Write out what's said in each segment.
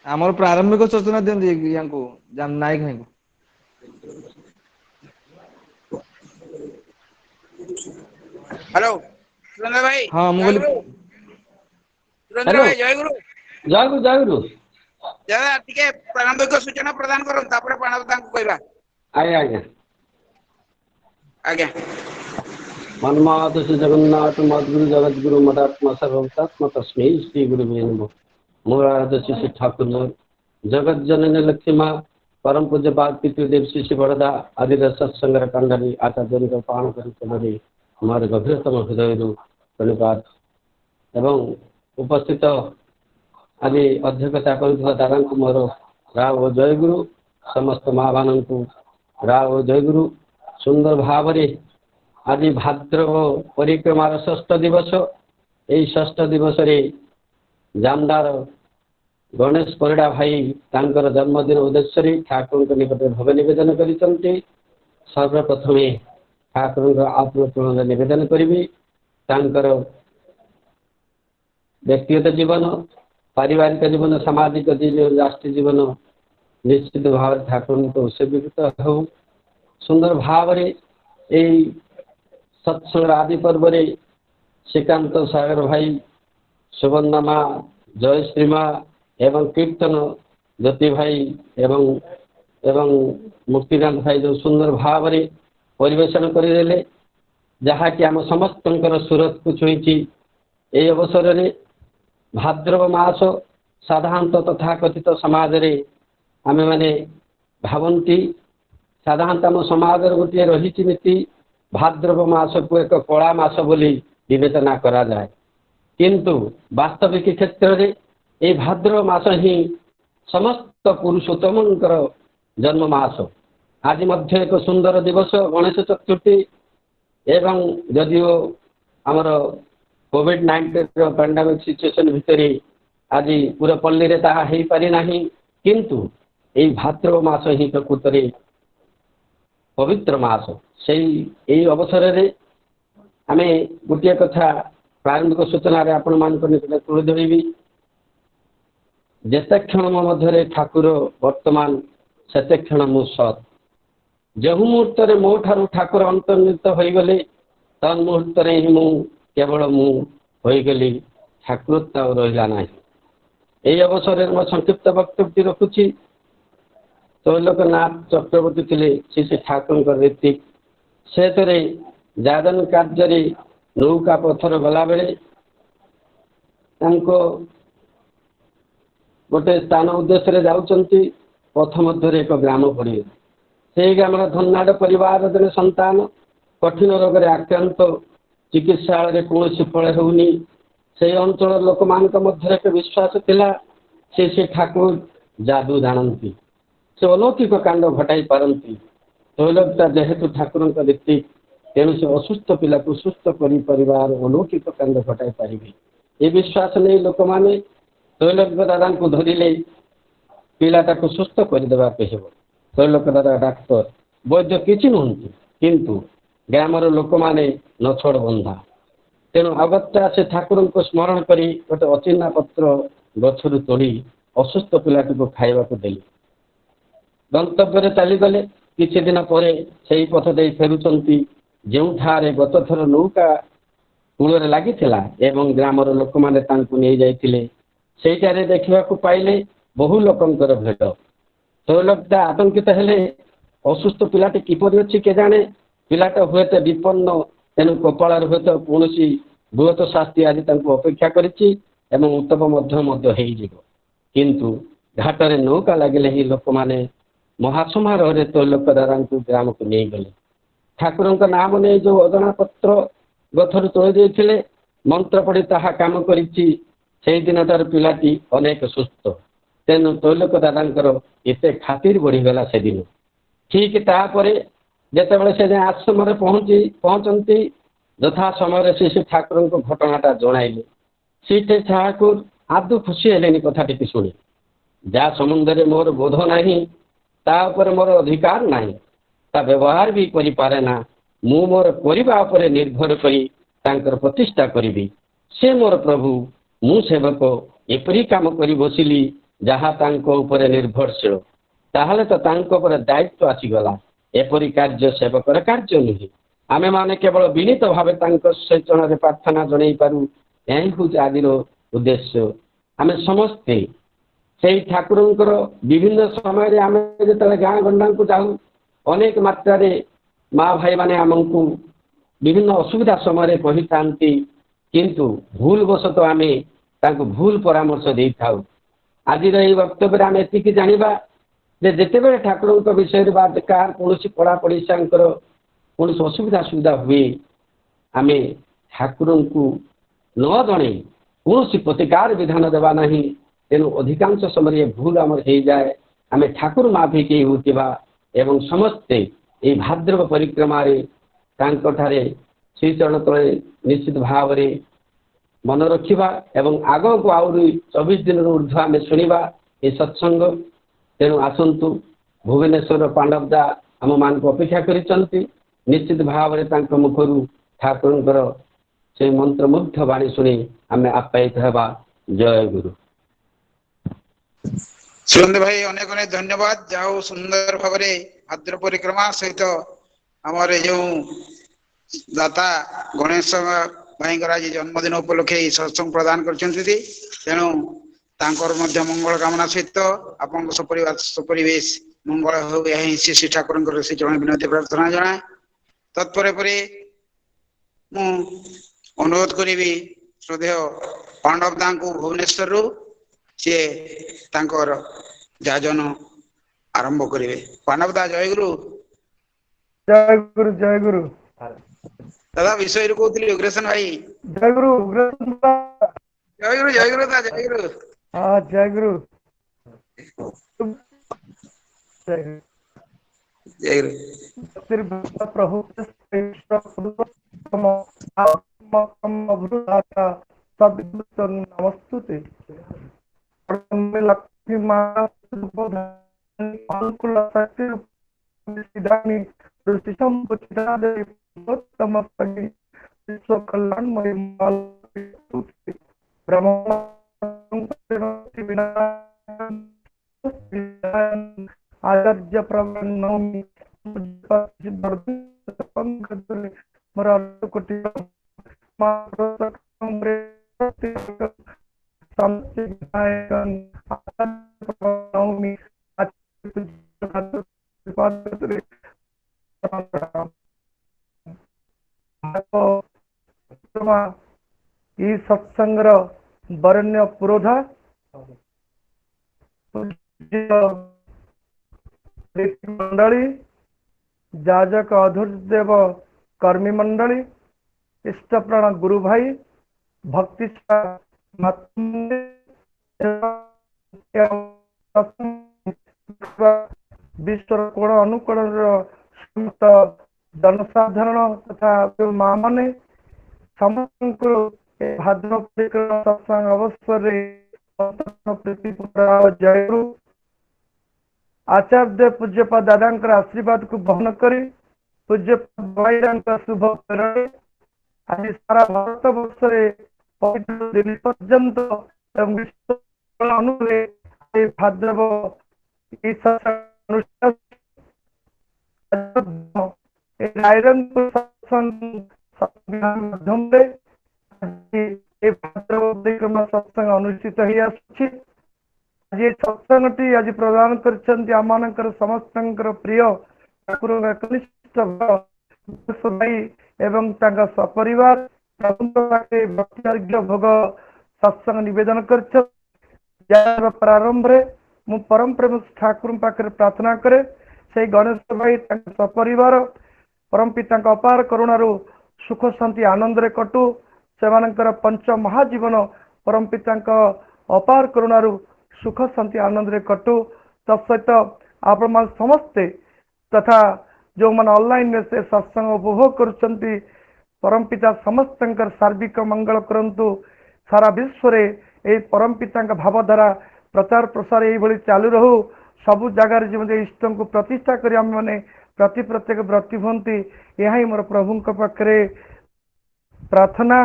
ଆମର ପ୍ରାରମ୍ଭିକ ସୂଚନା ଦିଅନ୍ତି ୟାଙ୍କୁ ନାୟକ ଭାଇଙ୍କୁ। ହ୍ୟାଲୋ ସୁରେନ୍ଦ୍ର ଭାଇ ହଁ ମୁଁ କହିଲି ଜୟଗୁରୁ। ସୁରେନ୍ଦ୍ର ହ୍ୟାଲୋ ଭାଇ ଜୟଗୁରୁ। ଜୟଗୁରୁ ଜୟଗୁରୁ। ଦାଦା ଟିକେ ପ୍ରାରମ୍ଭିକ ସୂଚନା ପ୍ରଦାନ କରନ୍ତୁ ତାପରେ ତାଙ୍କୁ କହିବା। ଆଜ୍ଞା ଆଜ୍ଞା। ଆଜ୍ଞା। ମନ୍ମାଦ ଶ୍ରୀ ଜଗନ୍ନାଥ ମଦଗୁରୁ ଜଗଦ୍ଗୁରୁ ମଦାତ୍ମା ସର୍ବଭୂତାତ୍ମା ତସ୍ମୈ ଶ୍ରୀ ଗୁରୁଭ୍ୟୋ ନମଃ। मूलाधार श्री ठाकुर जगत जननी लक्ष्मी माँ परम पूज्य बाग पितृदेव श्री बड़दा आदि सत्संग कांडली आचार्य पाण कर हमारे गभीरतम हृदय प्रणिपात एवं उपस्थित आदि अध्यक्षता कर दादा को मोर राव जयगुरु समस्त माँ मान को राव जयगुरु सुंदर भाव आज भाद्रव परिक्रमार षष्ठ दिवस यही षष्ठ दिवस जामदार गणेश परिड़ा भाई तांकर जन्मदिन उद्देश्य ठाकुर निकट भोग नवेदन कर सर्वप्रथम ठाकुर आत्मपूर्ण नवेदन करी व्यक्तिगत जीवन पारिवारिक जीवन सामाजिक राष्ट्रीय जीवन निश्चित भाव ठाकुर को उत्सर्गीकृत हो सुंदर भाव सत्संग आदि पर्व श्रीकांत सागर भाई सुवर्णा माँ जय श्री माँ एवं कीर्तन ज्योति भाई एवं मुक्तिकांत भाई जो सुंदर भाव परिवेशन करदे जहाँकि आम समस्त सूरत को छुई ये अवसर में भाद्रव मास साधारणतः तथा कथित समाज आम मैंने भावती साधारणतः आम समाज गोटे रही नीति भाद्रव मास को एक कला मास बोली विवेचना करा जाए किंतु वास्तविक क्षेत्र में ये भाद्रव मास ही समस्त पुरुषोत्तम जन्म मास आज मध्य एक सुंदर दिवस गणेश चतुर्थी एवं जदिओ आमर कोविड-19 पैंडेमिक सिचुएशन भितर आज पूरा पल्ली रे ताहा हो पारि नाही किंतु ये भाद्रव मास ही प्रकृत में पवित्र मास से अवसर में आम गोटे कथा प्रारंभिक सूचना आपण मान निकट तुलीधरी जेते क्षण मो मध्य ठाकुर वर्तमान सेते क्षण मु सत जो मुहूर्त मो ठारू ठाकुर अंतर्निहित हो गले तन मुहूर्त ही मु केवल मुगली ठाकुरता रहा ना यही अवसर में संक्षिप्त वक्तव्य रखुची तैलकनाथ चक्रवर्ती थे श्री ठाकुर रीति से जादन कार्य नौका पथर गला बेले गोटे स्थान उद्देश्य जाऊँच पथ मध्य एक ग्राम पड़े से ग्राम धनाढ़ परिवार जन संतान कठिन रोग आक्रांत चिकित्सा कौन फल होनी से अंचल लोक मान मध्य एक विश्वास थिला से ठाकुर जादू जानती से अलौकिक कांड घटाई पारती तैलकता जेहेतु ठाकुर रीति तेणु से असुस्थ पिला को सुस्थ परिवार अलौकिक कांड घटाई पारे ये विश्वास नहीं लोक मैंने तैलक दादा को धरले पिलाटा को सुस्थ करदेवाक हो तैलक दादा डाक्तर वैद्य किसी नुहति किंतु ग्रामर लोक मैंने नछड़ बंधा तेणु अगत्या से ठाकुर को स्मरण कर गोटे अचिन्हा पत्र गछरू तोड़ी असुस्थ पिलाटी को खावा देली गंतव्य चलीगले किसी दिन पर से पथ दे फेरुंट जो गत थर नौका कूल लगी एवं ग्रामर लोक मैंने नहीं जाते से देखा पाइले बहु लोकंर भेट तैलकता आतंकित हेले असुस्थ पिलाटी किपर अच्छी के जाने पिलाटा हुए तो विपन्न तेणु कपाल हुए तो कौन बृहत शास्त्री आज अपेक्षा करतम किंतु घाटे नौका लगे ही लोक मैंने महासमारोह तैलक दादा को ग्राम को नहीं गले ठाकुर नाम नहीं जो अजना पत्र गथर तोड़ मंत्र पढ़ी ताहा काम कर दिन तार पिलाटी अनेक सुस्थ तेणु तैलक दादा एत खातिर बढ़ीगला से दिन ठीक तापर जिते से आश्रम पहुँचती यथा समय से ठाकुर को घटनाटा जनइले सीटे ठाकुर आदु खुशी हेले कथा टी शुणी जहाँ सम्बन्ध मोर बोध नहीं तापर मोर अधिकार नहीं ता व्यवहार भी करें ना मु मोर पर निर्भर कर प्रतिष्ठा करी से मोर प्रभु मु सेवक एपरी काम कर बसिली ଯାହା ତାଙ୍କ ଉପରେ ନିର୍ଭରଶୀଳ ତାହେଲେ ତ ତାଙ୍କ ଉପରେ ଦାୟିତ୍ୱ ଆସିଗଲା। ଏପରି କାର୍ଯ୍ୟ ସେବକର କାର୍ଯ୍ୟ ନୁହେଁ। ଆମେମାନେ କେବଳ ବିନୀତ ଭାବେ ତାଙ୍କ ଚରଣରେ ପ୍ରାର୍ଥନା ଜଣାଇ ପାରୁ। ଏହା ହେଉଛି ଆଜିର ଉଦ୍ଦେଶ୍ୟ। ଆମେ ସମସ୍ତେ ସେଇ ଠାକୁରଙ୍କର ବିଭିନ୍ନ ସମୟରେ ଆମେ ଯେତେବେଳେ ଗାଁ ଗଣ୍ଡାକୁ ଯାଉ ଅନେକ ମାତ୍ରାରେ ମା ଭାଇମାନେ ଆମକୁ ବିଭିନ୍ନ ଅସୁବିଧା ସମୟରେ କହିଥାନ୍ତି, କିନ୍ତୁ ଭୁଲ ବଶତଃ ଆମେ ତାଙ୍କୁ ଭୁଲ ପରାମର୍ଶ ଦେଇଥାଉ। ଆଜିର ଏହି ବକ୍ତବ୍ୟରେ ଆମେ ଏତିକି ଜାଣିବା ଯେ ଯେତେବେଳେ ଠାକୁରଙ୍କ ବିଷୟରେ ବା କାହାର କୌଣସି ପଡ଼ାପଡ଼ିଶାଙ୍କର କୌଣସି ଅସୁବିଧା ହୁଏ ଆମେ ଠାକୁରଙ୍କୁ ନ ଜଣେଇ କୌଣସି ପ୍ରତିକାର ବିଧାନ ଦେବା ନାହିଁ। ତେଣୁ ଅଧିକାଂଶ ସମୟରେ ଭୁଲ ଆମର ହେଇଯାଏ। ଆମେ ଠାକୁର ମାଫିକି ହେଉଥିବା ଏବଂ ସମସ୍ତେ ଏହି ଭାଦ୍ରବ ପରିକ୍ରମାରେ ତାଙ୍କଠାରେ ଶ୍ରୀଚରଣ ତଳେ ନିଶ୍ଚିତ ଭାବରେ ମନେ ରଖିବା ଏବଂ ଆଗକୁ ଆହୁରି 24 ଦିନରୁ ଉର୍ଦ୍ଧ୍ୱ ଆମେ ଶୁଣିବା ଏ ସତ୍ସଙ୍ଗ। ତେଣୁ ଆସନ୍ତୁ, ଭୁବନେଶ୍ୱର ପାଣ୍ଡବଦା ଆମମାନଙ୍କୁ ଅପେକ୍ଷା କରିଛନ୍ତି। ନିଶ୍ଚିତ ଭାବରେ ତାଙ୍କ ମୁଖରୁ ଠାକୁରଙ୍କର ସେ ମନ୍ତ୍ରମୁଗ୍ଧ ବାଣୀ ଶୁଣି ଆମେ ଆପ୍ୟାୟିତ ହେବା। ଜୟ ଗୁରୁ। ସୁରେନ୍ଦ୍ର ଭାଇ ଅନେକ ଅନେକ ଧନ୍ୟବାଦ। ଯାହା ହଉ ସୁନ୍ଦର ଭାବରେ ଭାଦ୍ର ପରିକ୍ରମା ସହିତ ଆମର ଯେଉଁ ଦାତା ଗଣେଶ ଭାଇଙ୍କର ଆଜି ଜନ୍ମଦିନ ଉପଲକ୍ଷେ ଏହି ସତ୍ସଙ୍ଗ ପ୍ରଦାନ କରିଛନ୍ତି। ତେଣୁ ତାଙ୍କର ମଧ୍ୟ ମଙ୍ଗଳ କାମନା ସହିତ ଆପଣଙ୍କ ସପରିବାର ସପରିବେଶ ମଙ୍ଗଳ ହେଉ, ଏହା ହିଁ ଶ୍ରୀ ଠାକୁରଙ୍କର ସେ ଜଣେ ବିନତି ପ୍ରାର୍ଥନା ଜଣାଏ। ତତ୍ପରେ ପରେ ମୁଁ ଅନୁରୋଧ କରିବି ଶ୍ରଦ୍ଧେୟ ପାଣ୍ଡବ ଦାଙ୍କୁ ଭୁବନେଶ୍ୱରରୁ ସିଏ ତାଙ୍କର ଯାଜନ ଆରମ୍ଭ କରିବେ। ପାଣ୍ଡବ ଦା ଜୟଗୁରୁ। ଜୟ ଗୁରୁ ଜୟ ଗୁରୁ। ଦାଦା ବିଷୟରୁ କହୁଥିଲି ଉଗ୍ରେସନ ଭାଇ। ଜୟ ଗୁରୁ ଜୟଗୁରୁ ଜୟଗୁରୁ ଦା ଜୟଗୁରୁ। ହଁ ଜୟ ଗୁରୁ। ଜୟଗୁରୁ। प्रभु नमस्तुते लक्ष्मी अनुकूल विश्व कल्याणमय आचार्य प्रवण नवमी सत्संगर वरण्य पुरोधा मंडली जाजक अधुर्देव कर्मी मंडली इष्टप्राण गुरु भाई भक्ति विश्व कोण अनुकोण समस्त जनसाधारण तथा माँ मैंने समस्त भाद्र परिक्रमा सत्संग अवसर जयगुरु आचार्य पूज्यपद दादा आशीर्वाद को बहन कर पूज्यपद भाई शुभ प्रेरण आज सारा भारत वर्ष दिन पर्यंत भाद्रव माध्यम सत्संग अनुष्ठित आज सत्संग टी आज प्रदान कर समस्त प्रिय ठाकुर कनिष्ठ भाई एवं सपरिवार भक्ति भोग सत्संग निवेदन कर प्रारंभ मु परम प्रेम ठाकुर पाखे प्रार्थना करे से गणेश भाई सपरिवार परम पिता अपार करुणारू सुख शांति आनंद रे कटु से पंच महाजीवन परम पिता अपार करुणारू सुख शांति आनंद रे कटु तत्सहित आपण समस्ते तथा जो मन ऑनलाइन में से सत्संग उपभोग करुचंती परम पिता समस्त सार्विक मंगल करंतु सारा विश्व रे ए परम पिता भावधारा प्रचार प्रसार ये चालू रहू सबु जगार जमी इष्ट को प्रतिष्ठा कर प्रति प्रत्येक व्रती हमें यह मोर प्रभु पाखे प्रार्थना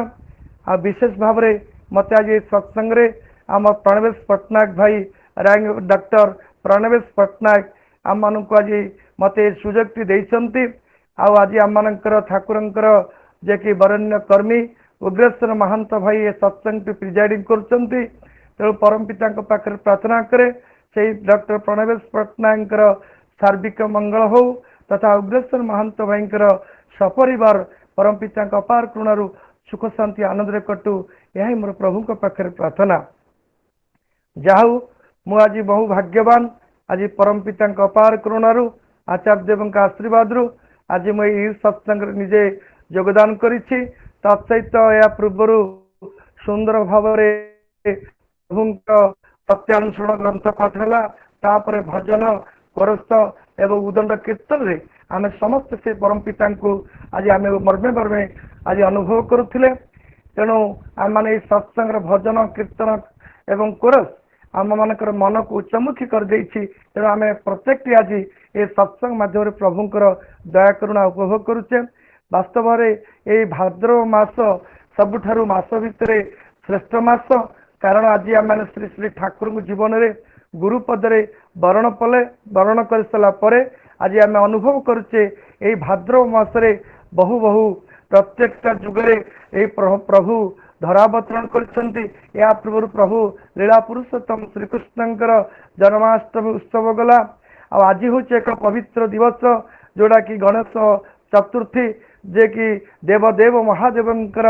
आ विशेष भाव में मत आज सत्संग आम प्राणवेश पट्टनायक भाई डॉक्टर प्रणवेश पट्टनायक आम मानक आज मत सुजोगटी देइछंती आज आम मानकर ठाकुरंकर जे कि वरेण्य कर्मी उग्रेश्वर महांत भाई ए सत्संग प्रिजाइडिंग करछंती तेणु परम पिता पाखे प्रार्थना करे से डॉक्टर प्रणवेश पट्टनायक सार्विक मंगल हो तथा उग्रेश्वर महांत भाई सपरिवार परम पिता अपार करुणारू सुख शांति आनंद कटु यही मोर प्रभु पाखे प्रार्थना जाऊ मु आज बहु भाग्यवान आज परम पिता अपार करुणारू आचार्य देव आशीर्वाद रु आज मुझे सत्संग निजे योगदान करिछि तत्सहित या पूर्वर सुंदर भाव प्रभु सत्यानुसरण ग्रंथ पाठ है तापर भजन कोरस एवं उदंड कीर्तन रे आम समस्त से परम पिता को आज आम मर्मे मर्मे आज अनुभव करुले तेणु आम मैंने सत्संग भजन कीर्तन एवं कोरस आम मानकर मन को उच्चमुखी कर देछि तेणु आम प्रत्येक आज ये सत्संग माध्यम प्रभुंकर दया करुणा उपभोग करुचे वास्तव में ये भाद्रव मास सबुठारु मास भितर श्रेष्ठ मास कारण आज आम श्री श्री ठाकुर जीवन में गुरुपदरे वरण कर सारा परे आज आम अनुभव करुचे ये भाद्रव मासरे बहु बहु प्रत्येक जुगरे ये प्रभु धरावतरण कर पूर्व प्रभु लीला पुरुषोत्तम श्रीकृष्णकर जन्माष्टमी उत्सव गला आज हूँ एक पवित्र दिवस जोड़ा कि गणेश चतुर्थी जे कि देवदेव महादेवंकर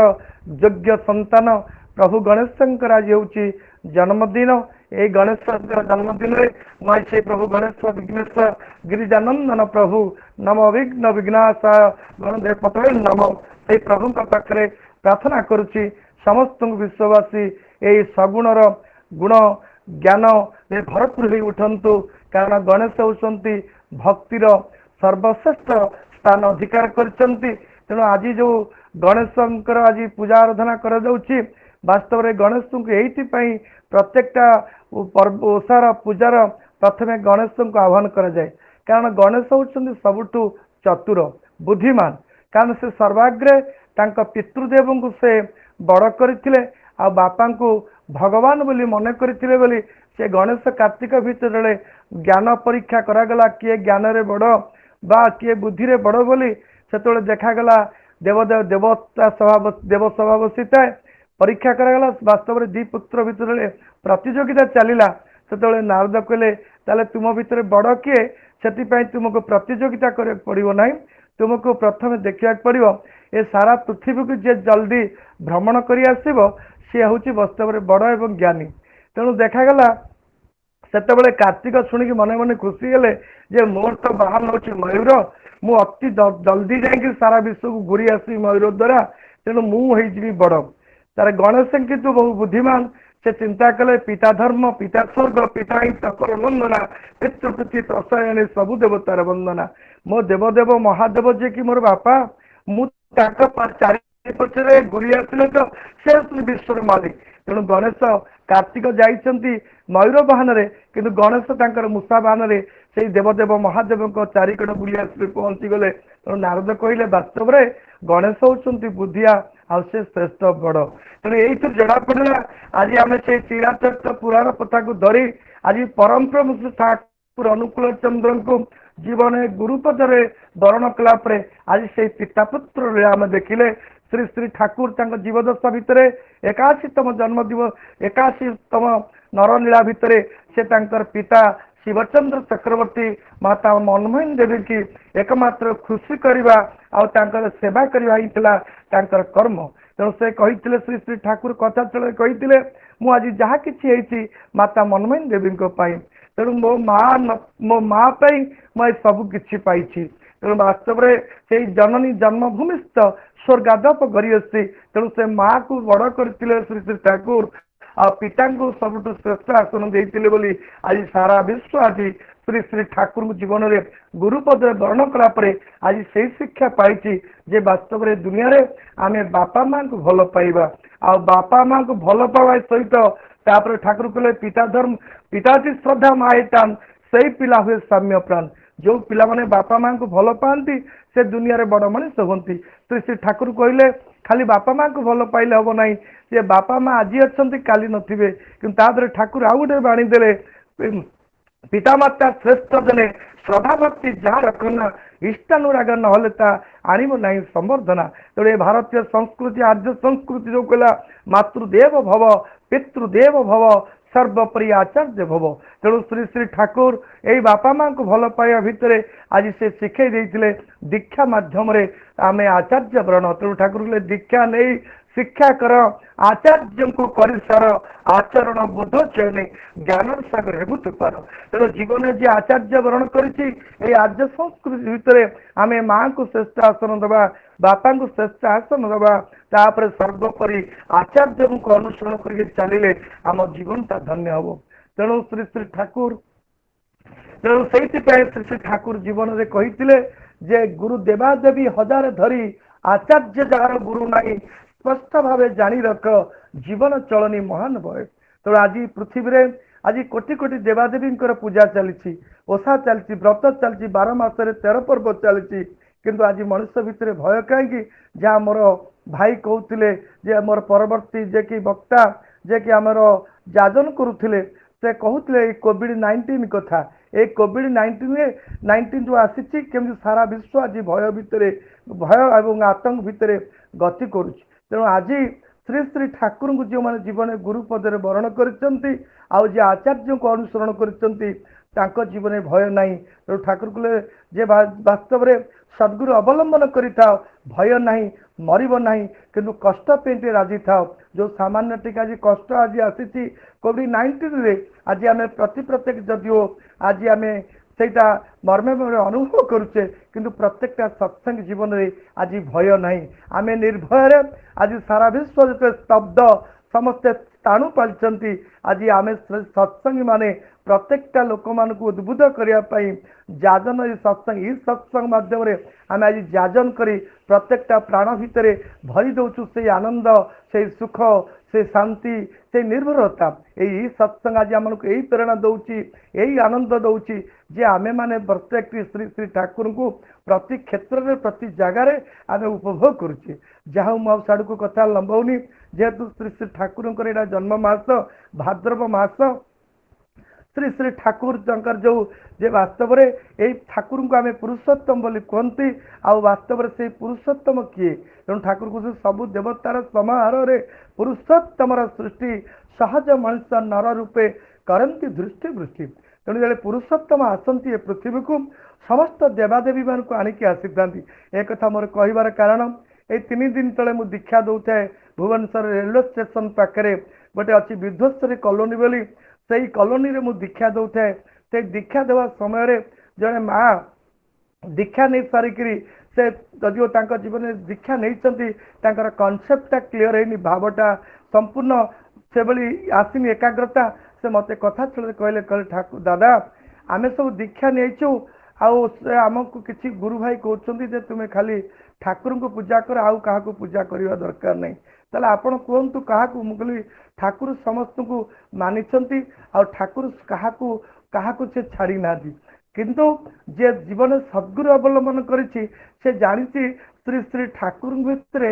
योग्य संतान प्रभु गणेश आज हूँ जन्मदिन ये गणेश जन्मदिन में से प्रभु गणेश विघ्नेश गिरिजानंदन प्रभु नम विघ्न विघ्नाशाय गणदेव पतये नम से प्रभु पाखे प्रार्थना करुच्ची समस्त विश्ववासी यही सगुणर गुण ज्ञान भरपूर हो उठंतु कारण गणेश होती भक्तिर सर्वश्रेष्ठ स्थान अधिकार करछंती तेणु आज जो गणेशंकर आज पूजा आराधना करा जाउची वास्तव में गणेश को यही प्रत्येकटा ओषार पूजार प्रथमे गणेश को आह्वान करा जाए कारण गणेश होती सबुठु चतुर बुद्धिमान कारण से सर्वाग्रे तांका पितृदेव को से बड़ करथिले आ बापा को भगवान बोली मन करथिले बोली से गणेश कार्तिक भितर ज्ञान परीक्षा करागला किए ज्ञान रे बड़ बा किए बुद्धि रे बड़ बोली से देखागला देवदेव देव सभा बसीता परीक्षा करागला वास्तव में दी पुत्र भितर प्रतियोगिता चलला से नारद कहले ताले तुम भितर बड़ किए से तुमको प्रतियोगिता पड़ो ना तुमको प्रथम देखा पड़ो ये सारा पृथ्वी को जे जल्दी भ्रमण कर सी हूँ वास्तव में बड़ एवं ज्ञानी तेणु देखागला से कार्तिक शुणिकी मन मन खुशी हेले जे मोर तो बाहर हूँ मयूर मु अति जल्दी जाकि सारा विश्व को घूरी आसि मयूर द्वारा तेणु मुझी बड़ तार गणेश किंतु बहु बुद्धिमान से चिंता कले पिता धर्म पिता स्वर्ग पिता ही तकर वंदना पितृपृथि प्रसायने सबु देवतार वंदना मो देवदेव महादेव जे कि मोर बापा मु चारि पछरे घूरी आसिले तो से विश्वर मालिक तेणु गणेश कार्तिक जाइछंती मयूर बाहन रे किंतु गणेश तांकर मूषा बाहन रे से देवदेव महादेव चारिकड़ बुली आस पहुंची गले तेणु नारद कहले वास्तव में गणेश होती बुद्धिया आ से श्रेष्ठ बड़ तेणु यही जड़ा पड़ा आज आम से चिराचरित पुराण कथा को धरी आज परम प्रमुख ठाकुर अनुकूल चंद्र को जीवन गुरुपदरे वरण कलापर आज से पितापुत्र आम देखिले श्री श्री ठाकुर जीवदशा भितर 81तम जन्म दिवस 81तम नरलीला भितर से पिता शिवचंद्र चक्रवर्ती माता मनमोहन देवी की एकमात्र खुशी करवा आर सेवा करवा कर्म तेणु से कही श्री श्री ठाकुर कथा चल कही मुझे जहाँ कि माता मनमोहन देवी तेणु मो माँ मुझे सबकि पाई तेणु वास्तव में से जननी जन्मभूमिस्थ स्वर्गादप गरियसी तेणु से माँ को बड़ करते श्री श्री ठाकुर आ पिता को सबुठ श्रेष्ठ आसन देते बोली आज सारा विश्व आज श्री श्री ठाकुर जीवन में गुरुपद वर्ण कलापर आज से शिक्षा पाई जे वास्तव में दुनिया रे आमे बापा माँ को भल पाइबा आ बापा माँ को भल पावा सहित तापर ठाकुर कहले पिता धर्म पिताची श्रद्धा माएटान से पिला हुए साम्य प्राण जो पिला माने बापा माँ को भल पाती से दुनिया रे बड़ मनीष हमें तो श्री ठाकुर कहले खाली बापा माँ को भल पाइले हम ना ये बापा माँ आज अच्छा काली नथिबे किंतु तादरे ठाकुर आउ गोटे बाणी देले ପିତାମାତା ଶ୍ରେଷ୍ଠ ଜନେ ଶ୍ରଦ୍ଧା ଭକ୍ତି ଯାହା ରଖନା ଇଷ୍ଟାନୁରାଗ ନହେଲେ ତା ଆଣିବ ନାହିଁ ସମ୍ବର୍ଦ୍ଧନା। ତେଣୁ ଏ ଭାରତୀୟ ସଂସ୍କୃତି ଆର୍ଯ୍ୟ ସଂସ୍କୃତି ଯୋଉ କହିଲା ମାତୃଦେବ ଭବ ପିତୃଦେବ ଭବ ସର୍ବୋପରି ଆଚାର୍ଯ୍ୟ ଭବ। ତେଣୁ ଶ୍ରୀ ଶ୍ରୀ ଠାକୁର ଏଇ ବାପା ମାଙ୍କୁ ଭଲ ପାଇବା ଭିତରେ ଆଜି ସେ ଶିଖେଇ ଦେଇଥିଲେ ଦୀକ୍ଷା ମାଧ୍ୟମରେ ଆମେ ଆଚାର୍ଯ୍ୟ ବ୍ରଣ। ତେଣୁ ଠାକୁର କହିଲେ ଦୀକ୍ଷା ନେଇ ଶିକ୍ଷା କର ଆଚାର୍ଯ୍ୟଙ୍କୁ କରିସାର ଆଚରଣ ବୋଧ ଚୟନେ ଜ୍ଞାନ ସାଗର ହେବୁ ତୁପାର। ତେଣୁ ଜୀବନରେ ଯିଏ ଆଚାର୍ଯ୍ୟ ବରଣ କରିଛି ଏଇ ଆର୍ଯ୍ୟ ସଂସ୍କୃତି ଭିତରେ ଆମେ ମାଙ୍କୁ ଶ୍ରେଷ୍ଠ ଆସନ ଦେବା, ବାପାଙ୍କୁ ଶ୍ରେଷ୍ଠ ଆସନ ଦେବା, ତାପରେ ସର୍ବୋପରି ଆଚାର୍ଯ୍ୟଙ୍କୁ ଅନୁସରଣ କରିକି ଚାଲିଲେ ଆମ ଜୀବନଟା ଧନ୍ୟ ହବ। ତେଣୁ ଶ୍ରୀ ଶ୍ରୀ ଠାକୁର ସେଇଥିପାଇଁ ଶ୍ରୀ ଶ୍ରୀ ଠାକୁର ଜୀବନରେ କହିଥିଲେ ଯେ ଗୁରୁ ଦେବାଦେବୀ ହଜାରେ ଧରି ଆଚାର୍ଯ୍ୟ ଯାହାର ଗୁରୁ ନାହିଁ ସ୍ପଷ୍ଟ ଭାବେ ଜାଣି ରଖ ଜୀବନ ଚଳନୀ ମହାନ ଭୟ। ତେଣୁ ଆଜି ପୃଥିବୀରେ ଆଜି କୋଟି କୋଟି ଦେବାଦେବୀଙ୍କର ପୂଜା ଚାଲିଛି, ଓଷା ଚାଲିଛି, ବ୍ରତ ଚାଲିଛି, 12 ମାସରେ 13 ପର୍ବ ଚାଲିଛି, କିନ୍ତୁ ଆଜି ମଣିଷ ଭିତରେ ଭୟ କାହିଁକି? ଯାହା ମୋର ଭାଇ କହୁଥିଲେ ଯେ ମୋର ପରବର୍ତ୍ତୀ ଯେ କି ବକ୍ତା ଯେ କି ଆମର ଯାଜନ କରୁଥିଲେ ସେ କହୁଥିଲେ ଏଇ କୋଭିଡ-19 କଥା। ଏଇ କୋଭିଡ-19 ଯୋଉ ଆସିଛି କେମିତି ସାରା ବିଶ୍ୱ ଆଜି ଭୟ ଭିତରେ ଭୟ ଏବଂ ଆତଙ୍କ ଭିତରେ ଗତି କରୁଛି। ତେଣୁ ଆଜି ଶ୍ରୀ ଶ୍ରୀ ଠାକୁରଙ୍କୁ ଯେଉଁମାନେ ଜୀବନରେ ଗୁରୁ ପଦରେ ବରଣ କରିଛନ୍ତି ଆଉ ଯିଏ ଆଚାର୍ଯ୍ୟଙ୍କୁ ଅନୁସରଣ କରିଛନ୍ତି ତାଙ୍କ ଜୀବନରେ ଭୟ ନାହିଁ। ତେଣୁ ଠାକୁର କହିଲେ ଯେ ବାସ୍ତବରେ ସଦ୍ଗୁରୁ ଅବଲମ୍ବନ କରିଥାଅ, ଭୟ ନାହିଁ, ମରିବ ନାହିଁ, କିନ୍ତୁ କଷ୍ଟ ପାଇଁ ଟିକେ ରାଜି ଥାଅ। ଯୋଉ ସାମାନ୍ୟ ଟିକେ ଆଜି କଷ୍ଟ ଆଜି ଆସିଛି କୋଭିଡ-19ରେ ଆଜି ଆମେ ପ୍ରତ୍ୟେକ ଯଦିଓ ଆଜି ଆମେ ସେଇଟା ମର୍ମେ ଅନୁଭବ କରୁଛେ, କିନ୍ତୁ ପ୍ରତ୍ୟେକଟା ସତ୍ସଙ୍ଗ ଜୀବନରେ ଆଜି ଭୟ ନାହିଁ। ଆମେ ନିର୍ଭୟରେ ଆଜି ସାରା ବିଶ୍ୱ ଯେତେବେଳେ ସ୍ତବ୍ଧ ସମସ୍ତେ ସ୍ଥାଣୁ ପାଲିଛନ୍ତି, ଆଜି ଆମେ ସତ୍ସଙ୍ଗୀ ମାନେ ପ୍ରତ୍ୟେକଟା ଲୋକମାନଙ୍କୁ ଉଦ୍ବୁଦ୍ଧ କରିବା ପାଇଁ ଯାଜନ ଇ ସତ୍ସଙ୍ଗ ମାଧ୍ୟମରେ ଆମେ ଆଜି ଯାଜନ କରି ପ୍ରତ୍ୟେକଟା ପ୍ରାଣ ଭିତରେ ଭରି ଦେଉଛୁ ସେଇ ଆନନ୍ଦ, ସେଇ ସୁଖ, ସେଇ ଶାନ୍ତି, ସେଇ ନିର୍ଭରତା। ଏଇ ସତ୍ସଙ୍ଗ ଆଜି ଆମକୁ ଏଇ ପ୍ରେରଣା ଦଉଛି, ଏଇ ଆନନ୍ଦ ଦଉଛି ଯେ ଆମେମାନେ ପ୍ରତ୍ୟେକଟି ଶ୍ରୀ ଶ୍ରୀ ଠାକୁରଙ୍କୁ ପ୍ରତି କ୍ଷେତ୍ରରେ ପ୍ରତି ଜାଗାରେ ଆମେ ଉପଭୋଗ କରୁଛେ। ଯାହା ମୁଁ ଆଉ ସାଡ଼କୁ କଥା ଲମ୍ବଉନି, ଯେହେତୁ ଶ୍ରୀ ଶ୍ରୀ ଠାକୁରଙ୍କର ଏଇଟା ଜନ୍ମ ମାସ, ଭାଦ୍ରବ ମାସ, ଶ୍ରୀ ଶ୍ରୀ ଠାକୁର ତାଙ୍କର ଯୋଉ ଯେ ବାସ୍ତବରେ ଏଇ ଠାକୁରଙ୍କୁ ଆମେ ପୁରୁଷୋତ୍ତମ ବୋଲି କୁହନ୍ତି। ଆଉ ବାସ୍ତବରେ ସେଇ ପୁରୁଷୋତ୍ତମ କିଏ? ତେଣୁ ଠାକୁର କହୁଛନ୍ତି ସବୁ ଦେବତାର ସମାହାରରେ ପୁରୁଷୋତ୍ତମର ସୃଷ୍ଟି, ସହଜ ମଣିଷ ନର ରୂପେ କରନ୍ତି ଦୃଷ୍ଟି ବୃଷ୍ଟି। ତେଣୁ ଯେତେବେଳେ ପୁରୁଷୋତ୍ତମ ଆସନ୍ତି ଏ ପୃଥିବୀକୁ ସମସ୍ତ ଦେବାଦେବୀ ମାନଙ୍କୁ ଆଣିକି ଆସିଥାନ୍ତି। ଏ କଥା ମୋର କହିବାର କାରଣ ଏଇ 3 ଦିନ ତଳେ ମୁଁ ଦୀକ୍ଷା ଦେଉଥାଏ ଭୁବନେଶ୍ୱର ରେଲୱେ ଷ୍ଟେସନ ପାଖରେ ଗୋଟେ ଅଛି ବିଧ୍ୱସ୍ତରୀ କଲୋନୀ ବୋଲି, ସେଇ କଲୋନୀରେ ମୁଁ ଦୀକ୍ଷା ଦେଉଥାଏ। ସେଇ ଦୀକ୍ଷା ଦେବା ସମୟରେ ଜଣେ ମା ଦୀକ୍ଷା ନେଇ ସାରିକିରି ସେ ଯଦିଓ ତାଙ୍କ ଜୀବନରେ ଦୀକ୍ଷା ନେଇଛନ୍ତି ତାଙ୍କର କନସେପ୍ଟଟା କ୍ଲିଅର ହେଇନି, ଭାବଟା ସମ୍ପୂର୍ଣ୍ଣ ସେଭଳି ଆସିନି ଏକାଗ୍ରତା। ସେ ମୋତେ କଥା ଛଳରେ କହିଲେ ଠାକୁର ଦାଦା ଆମେ ସବୁ ଦୀକ୍ଷା ନେଇଛୁ ଆଉ ସେ ଆମକୁ କିଛି ଗୁରୁ ଭାଇ କହୁଛନ୍ତି ଯେ ତୁମେ ଖାଲି ଠାକୁରଙ୍କୁ ପୂଜା କର ଆଉ କାହାକୁ ପୂଜା କରିବା ଦରକାର ନାହିଁ। ତାହେଲେ ଆପଣ କୁହନ୍ତୁ କାହାକୁ? ମୁଁ କହିଲି ଠାକୁର ସମସ୍ତଙ୍କୁ ମାନିଛନ୍ତି ଆଉ ଠାକୁର କାହାକୁ ସେ ଛାଡ଼ି ନାହାନ୍ତି, କିନ୍ତୁ ଯିଏ ଜୀବନରେ ସଦ୍ଗୁରୁ ଅବଲମ୍ବନ କରିଛି ସେ ଜାଣିଛି ଶ୍ରୀ ଶ୍ରୀ ଠାକୁରଙ୍କ ଭିତରେ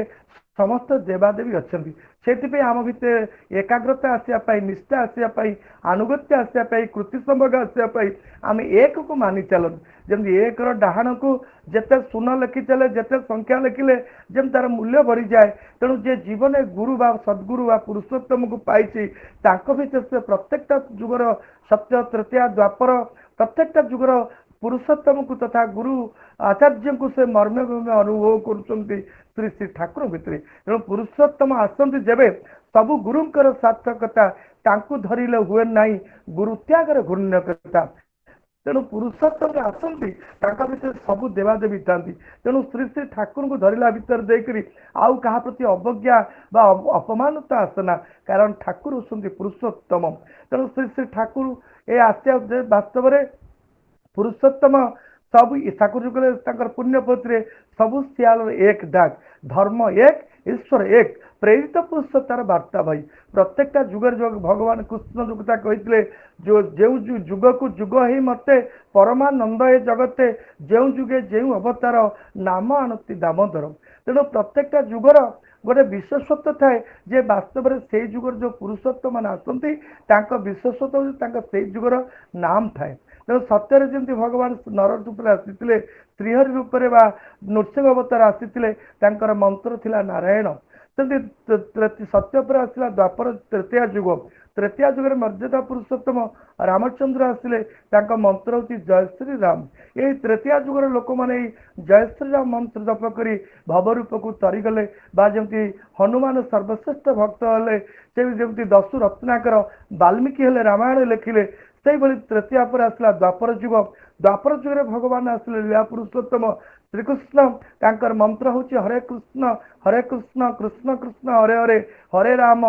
ସମସ୍ତ ଦେବାଦେବୀ ଅଛନ୍ତି। ସେଥିପାଇଁ ଆମ ଭିତରେ ଏକାଗ୍ରତା ଆସିବା ପାଇଁ, ନିଷ୍ଠା ଆସିବା ପାଇଁ, ଆନୁଗତ୍ୟ ଆସିବା ପାଇଁ, କୃତି ସମ୍ଭୋଗ ଆସିବା ପାଇଁ ଆମେ ଏକକୁ ମାନି ଚାଲନ୍ତୁ। ଯେମିତି ଏକର ଡାହାଣକୁ ଯେତେ ଶୂନ ଲେଖିଚାଲେ, ଯେତେ ସଂଖ୍ୟା ଲେଖିଲେ ଯେମିତି ତାର ମୂଲ୍ୟ ବଢ଼ିଯାଏ। ତେଣୁ ଯିଏ ଜୀବନରେ ଗୁରୁ ବା ସଦ୍ଗୁରୁ ବା ପୁରୁଷୋତ୍ତମକୁ ପାଇଛି ତାଙ୍କ ଭିତରେ ସେ ପ୍ରତ୍ୟେକଟା ଯୁଗର ସତ୍ୟ, ତୃତୀୟା, ଦ୍ୱାପର ପ୍ରତ୍ୟେକଟା ଯୁଗର ପୁରୁଷୋତ୍ତମକୁ ତଥା ଗୁରୁ ଆଚାର୍ଯ୍ୟଙ୍କୁ ସେ ମର୍ମେ ଅନୁଭବ କରୁଛନ୍ତି ଶ୍ରୀ ଶ୍ରୀ ଠାକୁର ଭିତରେ। ତେଣୁ ପୁରୁଷୋତ୍ତମ ଆସନ୍ତି ଯେବେ ସବୁ ଗୁରୁଙ୍କର ସାର୍ଥକତା ତାଙ୍କୁ ଧରିଲେ ହୁଏ ନାହିଁ ଗୁରୁ ତ୍ୟାଗର ଘୂର୍ଣ୍ଣ୍ୟକତା। ତେଣୁ ପୁରୁଷୋତ୍ତମ ଆସନ୍ତି ତାଙ୍କ ଭିତରେ ସବୁ ଦେବାଦେବୀ ଥାନ୍ତି। ତେଣୁ ଶ୍ରୀ ଶ୍ରୀ ଠାକୁରଙ୍କୁ ଧରିଲା ଭିତରେ ଦେଇକରି ଆଉ କାହା ପ୍ରତି ଅବଜ୍ଞା ବା ଅପମାନତା ଆସେନା, କାରଣ ଠାକୁର ହେଉଛନ୍ତି ପୁରୁଷୋତ୍ତମ। ତେଣୁ ଶ୍ରୀ ଶ୍ରୀ ଠାକୁର ଏ ଆସିବା ବାସ୍ତବରେ ପୁରୁଷୋତ୍ତମ ସବୁ ଠାକୁର ଯୁଗରେ ତାଙ୍କର ପୁଣ୍ୟପତ୍ରରେ ସବୁ ଶିଆଳର ଏକ ଡାକ, ଧର୍ମ ଏକ, ଈଶ୍ୱର ଏକ, ପ୍ରେରିତ ପୁରୁଷ ତାର ବାର୍ତ୍ତା ଭାଇ। ପ୍ରତ୍ୟେକଟା ଯୁଗରେ ଭଗବାନ କୃଷ୍ଣ ଯୁଗତା କହିଥିଲେ ଯେଉଁ ଯୁଗକୁ ଯୁଗ ହେଇ ମତେ ପରମାନନ୍ଦ ଏ ଜଗତେ ଯେଉଁ ଯୁଗେ ଯେଉଁ ଅବତାର ନାମ ଆଣତି ଦାମୋଦର। ତେଣୁ ପ୍ରତ୍ୟେକଟା ଯୁଗର गोटे विशेषत्व थाए जे वास्तव में से जुगर जो पुरुषोत्तम मान आसती विशेषत्व से जुगर नाम थाए तेणु सत्य जमी भगवान नर रूप आसी श्रीहरि रूप नृसिंह अवतार आसी मंत्र थिला नारायण सत्य पर आसला द्वापर तृतीय जुग तृतीय जुगर मर्यादा पुरुषोत्तम रामचंद्र आसिले मंत्र हूँ जय श्री राम यही तृतीय जुगर लोक मैंने जय श्री राम मंत्र जप कर भवरूप को तरीगले जमी हनुमान सर्वश्रेष्ठ भक्त हेले जमी दशु रत्नाकर वाल्मीकि हेले रामायण लिखिले से तृतीय पर आसला द्वापर जुगर भगवान आसिले लीला पुरुषोत्तम श्रीकृष्ण तांकर मंत्र हूँ हरे कृष्ण कृष्ण कृष्ण हरे हरे हरे राम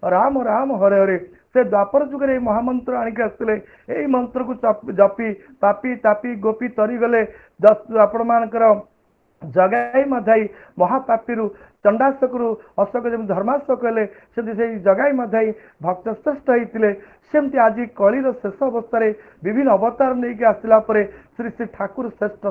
राम राम हरे हरे से द्वापर जुगे महामंत्र आणिक आसते यही मंत्र को जपी पापी तापी गोपी तरीगले आपण मानकर जगाई मधाई महापापी चंडाशकु अशोक जमी धर्माशोक हेले से जगाई मधाई भक्त श्रेष्ठ होते सेमती आज कलिर शेष अवस्था विभिन्न अवतार नहीं आसला श्री श्री ठाकुर श्रेष्ठ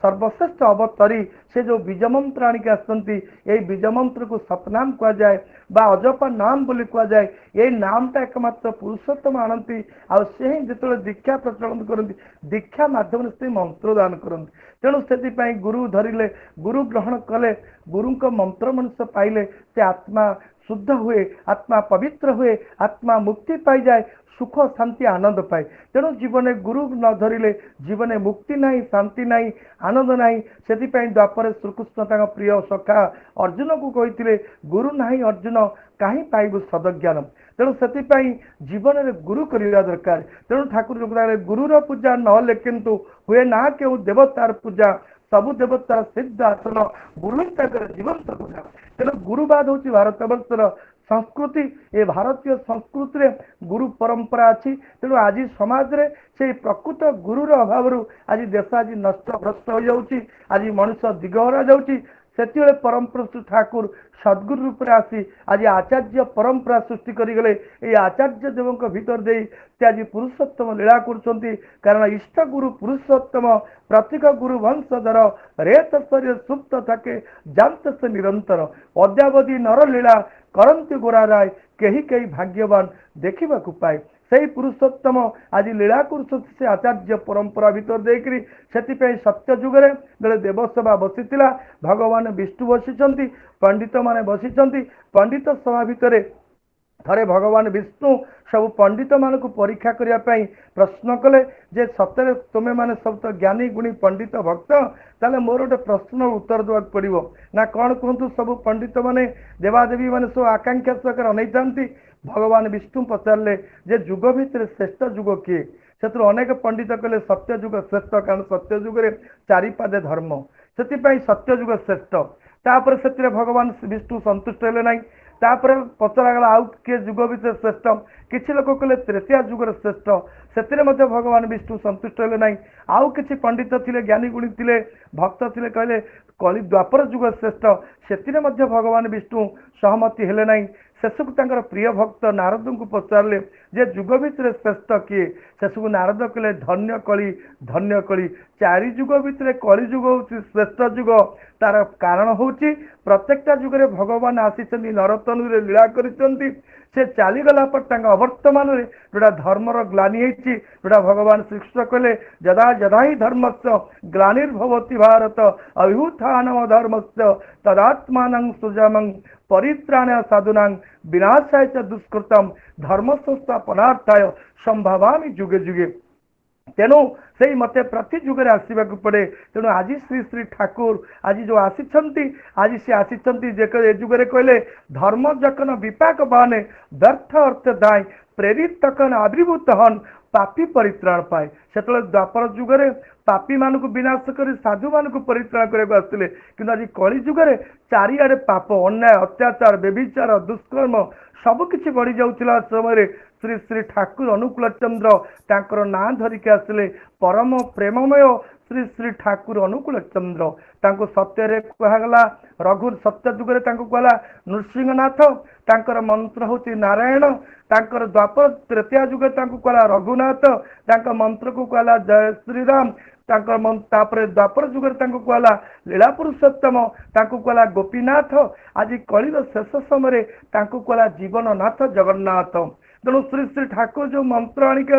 सर्वश्रेष्ठ अवतरी से जो बीज मंत्र आणिक आसती यही बीज मंत्र को सतनाम कहुए अजपा नाम बोली कहुए यही नामटा एकमात्र पुरुषोत्तम आणती आसे जो दीक्षा प्रचलन करती दीक्षा मध्यम से मंत्र दान करती तेणु से गुरु धरिले गुरु ग्रहण कले गुरु मंत्र मनुष्य पाइले से आत्मा शुद्ध हुए आत्मा पवित्र हुए आत्मा मुक्ति पाई जाए सुख शांति आनंद पाए तेणु जीवन गुरु न धरिले जीवन मुक्ति नहीं शांति नहीं आनंद नहीं से द्वापर श्रीकृष्ण प्रिय सखा अर्जुन को कही गुरु नहीं अर्जुन कहीं पाइबु सदज्ञान तेणु से जीवन में गुरु करवा दरकार तेणु ठाकुर गुरुर पूजा नले किंतु हुए ना क्यों देवतार पूजा सबु देवतार सिद्ध आसन गुरु जीवंत पूजा तेणु गुरुवाद हूँ भारत वर्षर संस्कृति ए भारतीय संस्कृति रे गुरु परंपरा अच्छी तेणु आज समाज रे से प्रकृत गुरुर अभाव आज देश आज नष्ट भ्रष्ट हो जाऊँगी आज मनुष्य दिगहरा जाऊँगी से परम पुरुष ठाकुर सद्गुरु रूप आसी आज आचार्य परंपरा सृष्टि करगले ये आचार्य देवों भीतर दे आज पुरुषोत्तम लीला कर कारण इष्ट गुरु पुरुषोत्तम प्रतीक गुरु वंशधर रेत शरीर सुप्त थके जानते से निरंतर अद्यावधि नर लीला करंती गोरा राय कही कही भाग्यवान देखा पाए से पुरुषोत्तम आज लीला कर से आचार्य परंपरा भीतर देकरी से सत्य जुगरे बेले देवसभा बसी भगवान विष्णु बसी पंडित माने बसी पंडित सभा भितर थरे भगवान विष्णु सब पंडित मान को परीक्षा करने प्रश्न कले जे सतरे तुम्हें माने सब तो ज्ञानी गुणी पंडित भक्त ताले मोर गोटे प्रश्न उत्तर देवा पड़ो ना कौन कहतु सब पंडित माने देवादेवी माने सब आकांक्षा सकर अनई भगवान विष्णु पचारे जे जुग भितर श्रेष्ठ जुग किए से अनेक पंडित कहले सत्य जुग श्रेष्ठ कारण सत्य जुगे चारिपादे धर्म से सत्य जुग श्रेष्ठ तापर से भगवान विष्णु संतुष्ट हेले ना तापर पचरागला आउ किए जुग भितर श्रेष्ठ किसी लोक कहले तृतीय जुगर श्रेष्ठ से भगवान विष्णु संतुष्ट हेले ना आउ किसी पंडित थे ज्ञानी गुणी थे भक्त थे कहले कलि द्वापर जुग श्रेष्ठ से भगवान विष्णु सहमति हेले ना शेषक प्रिय भक्त नारद को पचारे जे जुग भितर श्रेष्ठ किए शेषक नारद कहले धन्य कली चारि जुग भितर कली जुग हूँ श्रेष्ठ जुग तार कारण हूँ प्रत्येकटा जुगे भगवान आसी नरतनु लीला करिसेंती से चलीगला पर अवर्तमान जोड़ा धर्मर ग्लानि जोड़ा भगवान श्रीकृष्ण कहले जदा जदा ही धर्मस्य ग्लानिर्भवति भारत अभ्युत्थानम धर्मस्य तदात्मानं सृजामं परित्राणाय साधूनां विनाशाय च दुष्कृतम धर्म संस्थापनार्थाय संभवामि जुगे जुगे तेणु से मत प्रति जुगे आसवा पड़े तेणु आज श्री श्री ठाकुर आज जो आसी आज सी आसी जुगे कहले धर्म जखन विपाक बहने व्यर्थ अर्थ दाय प्रेरित तखन आविर्भूत हन पापी परित्राण पाए से द्वापर जुगे पापी मान को विनाश कर साधु मान को परित्राण करने आसते कि आज कली जुगे चारिआडे पाप अन्याय अत्याचार व्यभिचार दुष्कर्म सबकि बढ़ी जाऊला समय श्री श्री ठाकुर अनुकूल चंद्र तांकर ना धरिक आसिले परम प्रेममय श्री श्री ठाकुर अनुकूल चंद्र तांको सत्य कहला रघु सत्य जुगे कहला नृसिंहनाथ तांकर मंत्र हूँ नारायण तांकर द्वापर तृतीय जुगे कहला रघुनाथ तांका मंत्र को कहला जय श्रीराम तापर द्वापर जुग कहला लीला पुरुषोत्तम कहला गोपीनाथ आज कलिर शेष समय कहला जीवननाथ जगन्नाथ। तेणु श्री श्री ठाकुर जो मंत्र आणिक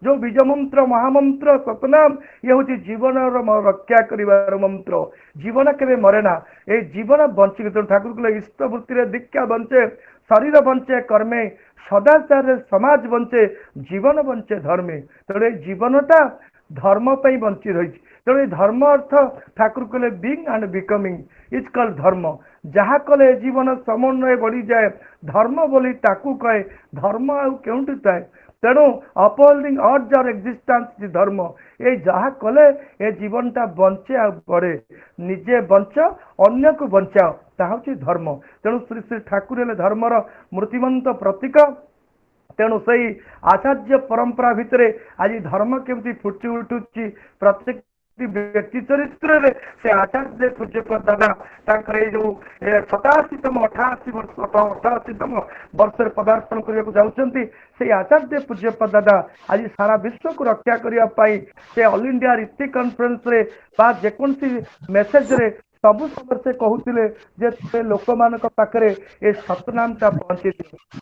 जो बीज मंत्र महामंत्र सतनाम ये हूँ जीवन रक्षा कर मंत्र। जीवन केवे मरे ना ये जीवन बंचिक। तेणु ठाकुर कहले इष्ट वृत्ति दीक्षा बंचे शरीर बंचे कर्मे सदाचार समाज बंचे जीवन बंचे धर्मे। तेणु जीवनटा धर्म पे बंची रही। तेणु धर्म अर्थ ठाकुर कहले being and becoming is called धर्म। जहाँ कले जीवन समन्वय बढ़ी जाए धर्म बोली ताकू कहे। धर्म आउ केउंटी थाए तेणु अपहोल्डिंग अर्ज और एक्जिस्टेंस धर्म ये जहाँ कले ए जीवनटा बंचे आ बढ़े निजे बंच अन्य को बंचाओ ताहा धर्म। तेणु श्री श्री ठाकुर हेले धर्मर मूर्तिमंत प्रतीक। तेणु से आचार्य परंपरा भितर आज धर्म केमती फुटी उठुची प्रत्येक व्यक्ति चरित्र रे से आचार्य पूज्यपाद दादा जो 87तम 88तम वर्ष पदार्पण करने जाऊँगी से आचार्य पूज्यपाद दादा आज सारा विश्व को रक्षा करने से ऑल इंडिया रीति कॉन्फ्रेंस रे बा जेकोसी मेसेज रे सबु समय से कहते जे लोक मान पाखे ए सतनामटा पहुंचे।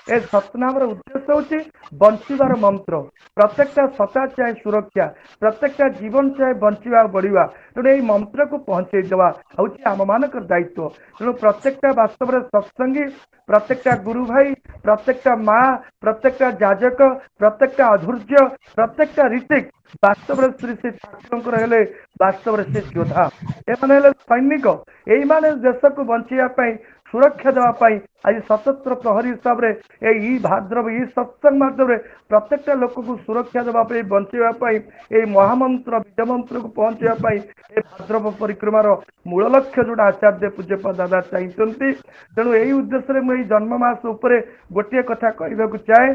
ए सतनाम उद्देश्य हूँ बंचार मंत्र। प्रत्येकटा सता चाहे सुरक्षा प्रत्येकटा जीवन चाहे बंचा बढ़िया तेणु यही मंत्र को पहुंचे देवा हूँ आम मान दायित्व। तेणु प्रत्येकटा वास्तव में सत्संगी प्रत्येकटा गुरु भाई प्रत्येकटा माँ प्रत्येकटा जाजक प्रत्येकटा अधूर्य प्रत्येकटा ऋतिक वास्तव में श्री श्री ठाकुर हेले वास्तव से योद्धा एमाने सैनिक यही माने देश को बचाई सुरक्षा देवाई आज सशस्त्र प्रहरी हिसाब से यही भाद्रव यही सत्संग माध्यम प्रत्येकटा लोक को सुरक्षा देवाई बचाई ये महामंत्र बीज मंत्र को पहुंचाई भाद्रव परिक्रमार मूल लक्ष्य जोड़ा आचार्य पूज्यपाद दादा चाहते। तेणु यही उद्देश्य मुझे जन्ममास उपर गोटे कथा कहवाक चाहे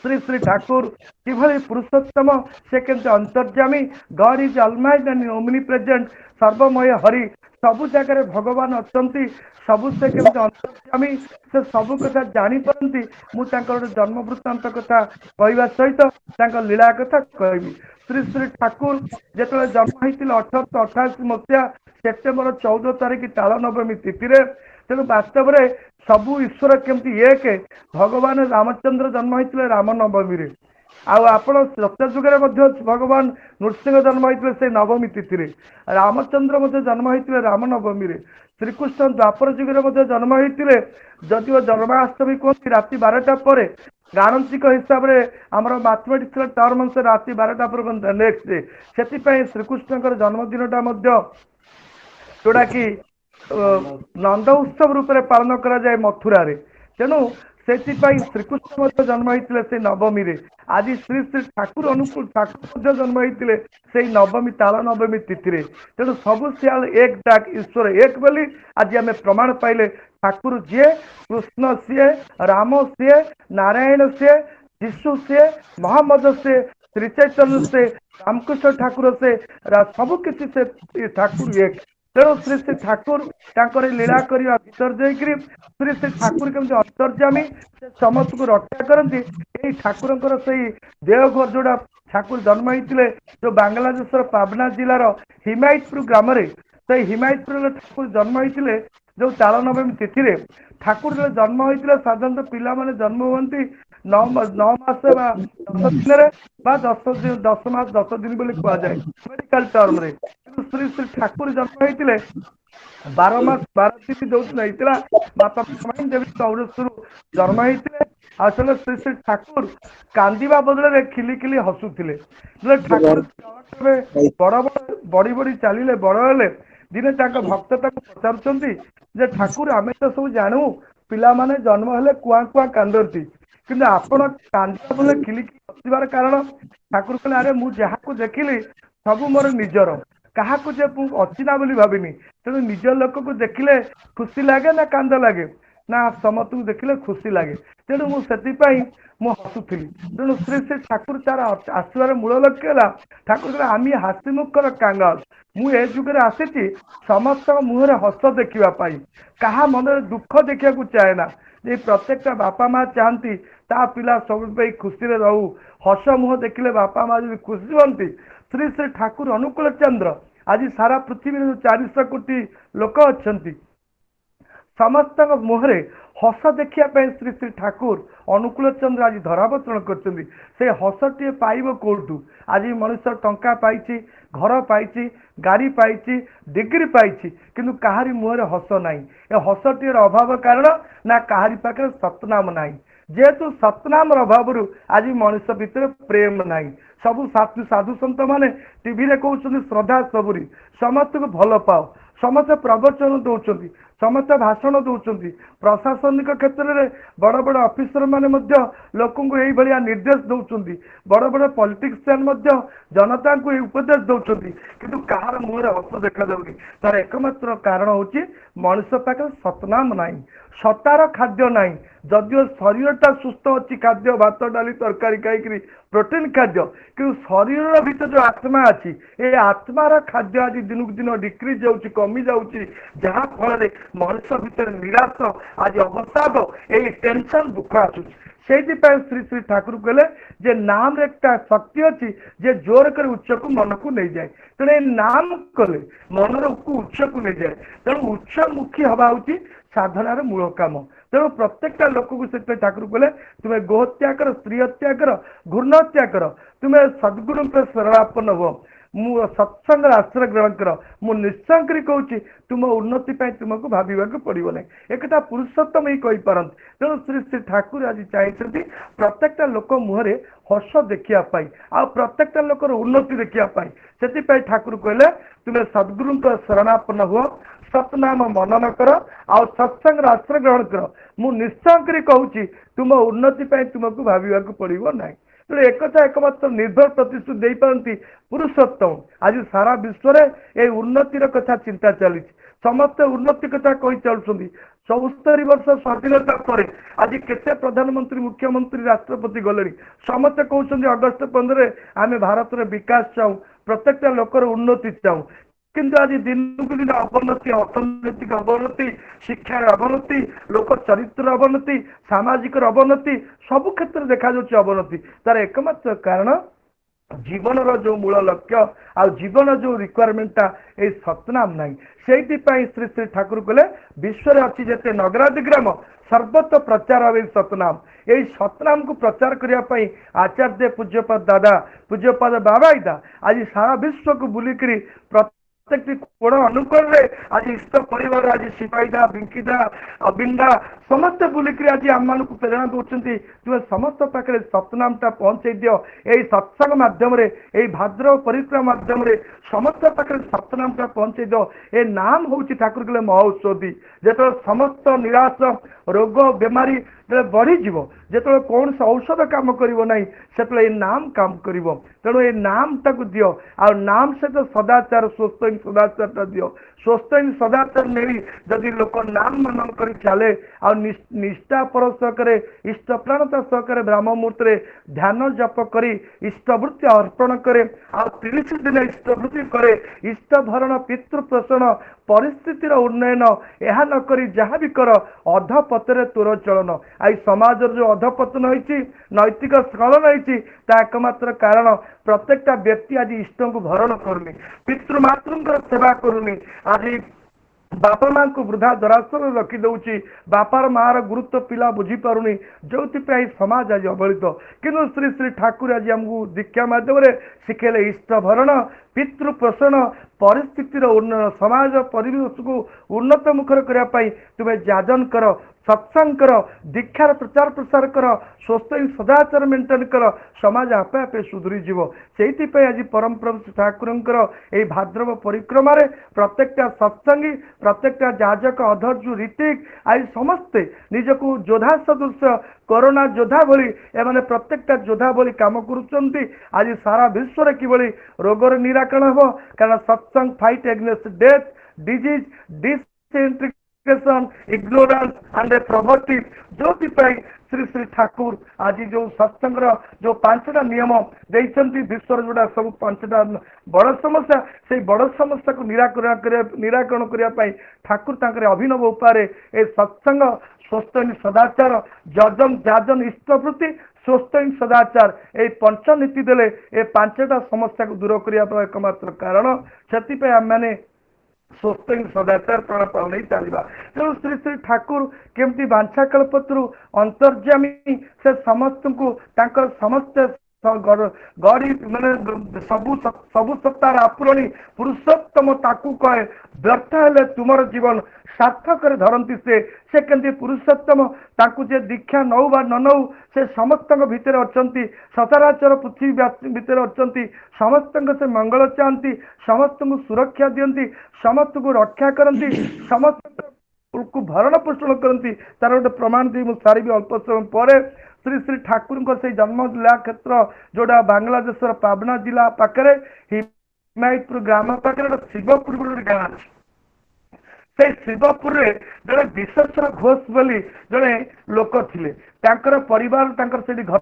श्री श्री ठाकुर किभली पुरुषोत्तम से केमती अंतर्जामी God is almighty and omnipresent सर्वमय हरि सबु जगह भगवान अछंती सबु से केमती अंतर्जामी से सबु कथा जानी पारंती। मुझे जन्म वृत्तांत कथा कहवा सहित लीला कथा कहबी। श्री श्री ठाकुर जो जन्म होते 1888 मसीहा सेप्टेम्बर 14 तारिख ताल नवमी तिथि। तेणु वास्तव में सबू ईश्वर केमती एक भगवान रामचंद्र जन्म होते राम नवमी आपण सत्यजुगे भगवान नृसिंह जन्म होते से नवमी तिथि। रामचंद्र जन्म होते राम नवमी। श्रीकृष्ण द्वापर जुगे जन्म होते जदिव जन्माष्टमी कहते राति 12टा पर गाणितिक हिसाब से आमर मैथमेटिक्स टर्म से राति 12टा पर नेक्स्ट डे से श्रीकृष्ण जन्मदिनटा जोड़ा कि नंद उत्सव रूप से पालन करा जाए मथुरा रे। तेणु से श्रीकृष्ण जन्म होते से नवमी रे। आज श्री श्री ठाकुर अनुकूल ठाकुर जन्म होते से नवमी ताल नवमी तिथि। तेणु सबु सियाल एक डाक ईश्वर एक बोली आज आम प्रमाण पाइले। ठाकुर जी कृष्ण सी राम सी नारायण सी जीशु से मोहम्मद से श्री चैतन्य से रामकृष्ण ठाकुर से सबु किसी से ठाकुर एक। तेणु श्री श्री ठाकुर लीला करने भीतर जाकि श्री श्री ठाकुर केमती अंतर्जामी समस्त को रक्षा करती। यही ठाकुर से देवघर जोड़ा ठाकुर जन्म होते जो बांग्लादेश पाबना जिलार हिमायतपुर ग्राम से हिमायतपुर ठाकुर जन्म होते जो ताल नवमी तिथि। ठाकुर जो जन्म होते साधारणतः पिला माने जन्म हुई 9 मास 10 दिन 10 मास 10 दिन बोली कहुए मेडिकल टर्म रे। श्री श्री ठाकुर जन्म होते 12 मास 12 दिन जो दिन माता देवी चौरसरू जन्म होते। आसल श्री श्री ठाकुर कांदिबा बदले खिली खिली हसुले। ठाकुर बड़ बड़ी बड़ी चलिए बड़ हेले दिने भक्त पचारुंट जे ठाकुर आम तो सब जानू पिला माने जन्म हेले कुआ कुआ कांदती कि आपण कांदा बोले खिली हसबार कारण ठाकुर कहले अरे मुझे जहाँ देखिली सब मोर निजर क्या अच्छी ना बोली भाविनी। तेणु निज लोक को देखिले खुशी लगे ना कांद लगे ना समस्त को देखिले खुशी लगे। तेणु मुझे हसुली। तेणु श्री श्री ठाकुर तार आसबार मूल लक्ष्य है ठाकुर कहले आम हास्यमुखर कांगाल मुझे जुगे आसी समस्त मुहर हस देखापी क्या मन दुख देखा चाहे ना। ये प्रत्येकटा बापा माँ चाहती ता पिला सब खुशी रहू हस मुह देखिले बापा माँ जब खुशी हमें श्री श्री ठाकुर अनुकूल चंद्र आज सारा पृथ्वी जो 400 कोटी लोक अच्छा समस्त मुहरे हस देखा श्री श्री ठाकुर अनुकूल चंद्र आज धरावतरण कर हसटे पाइब कौटू आज मनुष्य टंका पाई घर पाई गाड़ी पाई डिग्री पाई किंतु कहारी मुहरे हस नाई ए हसटी अभाव कारण ना कहारी पाखे सतनाम नाई जेहेतु सतनाम अभाव आज मनुष्य भितर प्रेम नाई सबू साधु संत माने टीवी रे कहउछन्ति श्रद्धा सबुरी समस्त को भल पाओ समस्त प्रवचन दौरान समस्त भाषण दौरान प्रशासनिक क्षेत्र में बड़ बड़ ऑफिसर माने मध्य लोक निर्देश दौरान बड़ बड़ पॉलिटिशियन जनता को उपदेश दौरान किंतु कहार मुहर हस देखा जाऊनी तार एकमात्र कारण हूँ मनुष्य पाखे सतनाम नाई सतार खाद्य नाई जदिओ शरीरटा सुस्थ अच्छी खाद्य भात डाली तरकारी खाई प्रोटीन खाद्य कि शरीर भीतर जो आत्मा अच्छी ये आत्मार खाद्य आज दिन दिन डिक्रीज जाऊँगी कमी जाऊँगी जहाँ फल मनुष्य भितर निराश आज अवसाद ये टेंशन दुख आसूँ से श्री श्री ठाकुर कहले जे नाम रे एक शक्ति अच्छी जे जोर कर उच्च को मन को नहीं जाए तेणु नाम कले मन को उच्च को नहीं जाए तेणु उच्चमुखी हवा हूँ साधनार मूल काम तेणु प्रत्येकटा लोक को से ठाकुर कहले तुम्हें गोहत्या कर स्त्री हत्या कर घूर्ण हत्या कर तुम्हें सद्गुरु शरणापन्न हो मु सत्संग आश्रय ग्रहण कर मु निश्चय कहूँ तुम उन्नति तुमको भाव पड़ो ना एक पुरुषोत्तम ही कही पारती तेणु श्री श्री ठाकुर आज चाहिए प्रत्येकटा लोक मुहरे हस देखापी आ प्रत्येकटा लोकर उन्नति देखापी से ठाकुर कहले तुम्हें सद्गुरु शरणापन्न हुआ सतनाम मनन कर आ सत्संग आश्रय ग्रहण कर मु निश्चय कहूँ तुम उन्नति तुमको भाव पड़ो ना तेणु एकथा एकमात्र निर्भर प्रतिश्रुति दे पारती पुरुषोत्तम आज सारा विश्व में ये उन्नतिर कथा चिंता चली समस्त उन्नति कथा कही चलुँच 74 वर्ष स्वाधीनता पर आज केते प्रधानमंत्री मुख्यमंत्री राष्ट्रपति गले समस्ते कहते अगस्ट 15 आम भारत में विकास चाहूँ प्रत्येकटा लोकर उन्नति चाहूँ किंतु आज दिन को दिन अवनति अर्थनैतिक अवनति शिक्षार अवनति लोक चरित्र अवनति सामाजिक अवनति सबु क्षेत्र देखा अवनति तार एकमात्र कारण जीवन जो मूल लक्ष्य आ जीवन जो रिक्वायरमेंटा ये सतनाम ना से श्री श्री ठाकुर कहले विश्व अच्छी जिते नगरादि ग्राम सर्वत्र प्रचार हे सतनाम यही सतनाम को प्रचार करने आचार्य पूज्यपाद दादा पूज्यपाद बाबाईदा आज सारा विश्व को बुलिकी प्रत्येक कोण अनुकूल आज इष्ट परिवार आज सिपाहीदा बिंकीदा अबिंदा समस्त बुलिकी आज आम को प्रेरणा दौरान तुम्हें समस्त पाखे सतनामटा पहुंचे दियो यही सत्संग मध्यम भाद्रव परिक्रमा मध्यम समस्त पाखे सतनामटा पहुंचे दियो ये नाम हूँ ठाकुर कहले महौषधि जो समस्त निराश रोग बेमारी बढ़ीज जो कौन से औषध काम करना से नाम काम कर तेणु ये नाम टाक दियो आ नाम से तो सदाचार स्वस्थ सदाचार दियो स्वस्थ सदाचार नहीं जदि लोक नाम मनन कर चले आ निष्ठा पर सहकारे इष्ट प्राणता सहकारे ब्राह्म मुहूर्त ध्यान जप कर इष्टवृत्ति अर्पण करे आ 30 दिन इष्टवृत्ति करे इष्ट भरण पितृ पोषण परिस्थितिर उन्नयन यह नक जहाँ भी कर अधपथरे तोर चलन आई समाज जो अधपतन होती नैतिक स्खलन होती एकमात्र कारण प्रत्येकटा व्यक्ति आज इष्ट को भरण करुनी पितृमातृ सेवा करुनी आज बापा माँ को वृद्धा दराश्रम रखी दौची बापार मार गुरुत्व पिला बुझी पारुनी जो समाज आज अवहेलित किंतु श्री श्री ठाकुर आज आमको दीक्षा माध्यम शिखेले इष्ट भरण पितृ पोषण परिस्थितिर उन्नयन समाज परिवेश को उन्नत मुखर करने तुम्हें जाजन कर सत्संग कर दीक्षार प्रचार प्रसार कर स्वस्थ सदाचार मेंटेन कर समाज आपे आपे सुधरी जीव से आज परम प्रभु ठाकुर ये भाद्रव परिक्रमा प्रत्येकटा सत्संगी प्रत्येकटा जाजक अधर्जु ऋतिक आज समस्ते निजको योद्धा सदृश कोरोना योद्धा भली एमाने प्रत्येकटा योद्धा भली काम करुचंती आज सारा विश्व रे किभली रोगर निराकरण हो कारण सत्संग fight against death disease disintegration ignorance and property जो श्री श्री ठाकुर आज जो सत्संग जो 5टा नियम देइछंती विश्व जोड़ा सब 5टा बड़ समस्या से बड़ समस्या को निराकरण करने ठाकुर तांकर अभिनव उपाय ए सत्संग स्वस्थ सदाचार जजन जाजन इष्टवृत्ति स्वस्थ ହିଁ सदाचार ए पंचनीति देले ए पांचटा समस्या को दूर करने एकमात्र कारण से आम स्वस्थ ହିଁ सदाचार प्रण नहीं चलवा तेणु श्री श्री ठाकुर केमती बांछा कल्पत्रु अंतर्जामी से समस्त को समस्त गड़ी माने सबु सबु सत्तार आपुरणी पुरुषोत्तम ताकू कहे व्यर्थ हेले तुमर जीवन सार्थक धरती से केमती पुरुषोत्तम ताकू जे दीक्षा नौ बा न नौ से समस्त भितर अछंती सचराचर पृथ्वी भितर अछंती समस्त से मंगल चाहती समस्त को सुरक्षा दियंती समस्त को रक्षा करती समस्त को भरण पोषण करती तार गोटे प्रमाण दी मुझे सारी अल्प समय पर श्री श्री ठाकुर से जन्मला क्षेत्र जोड़ा बांग्लादेश पाबना जिला पाखे हिमायतपुर ग्राम पाखे शिवपुर गोटे गाँ से शिवपुर जड़े विश्वेश्वर घोष बोली जड़े लोक थे परिवार से घर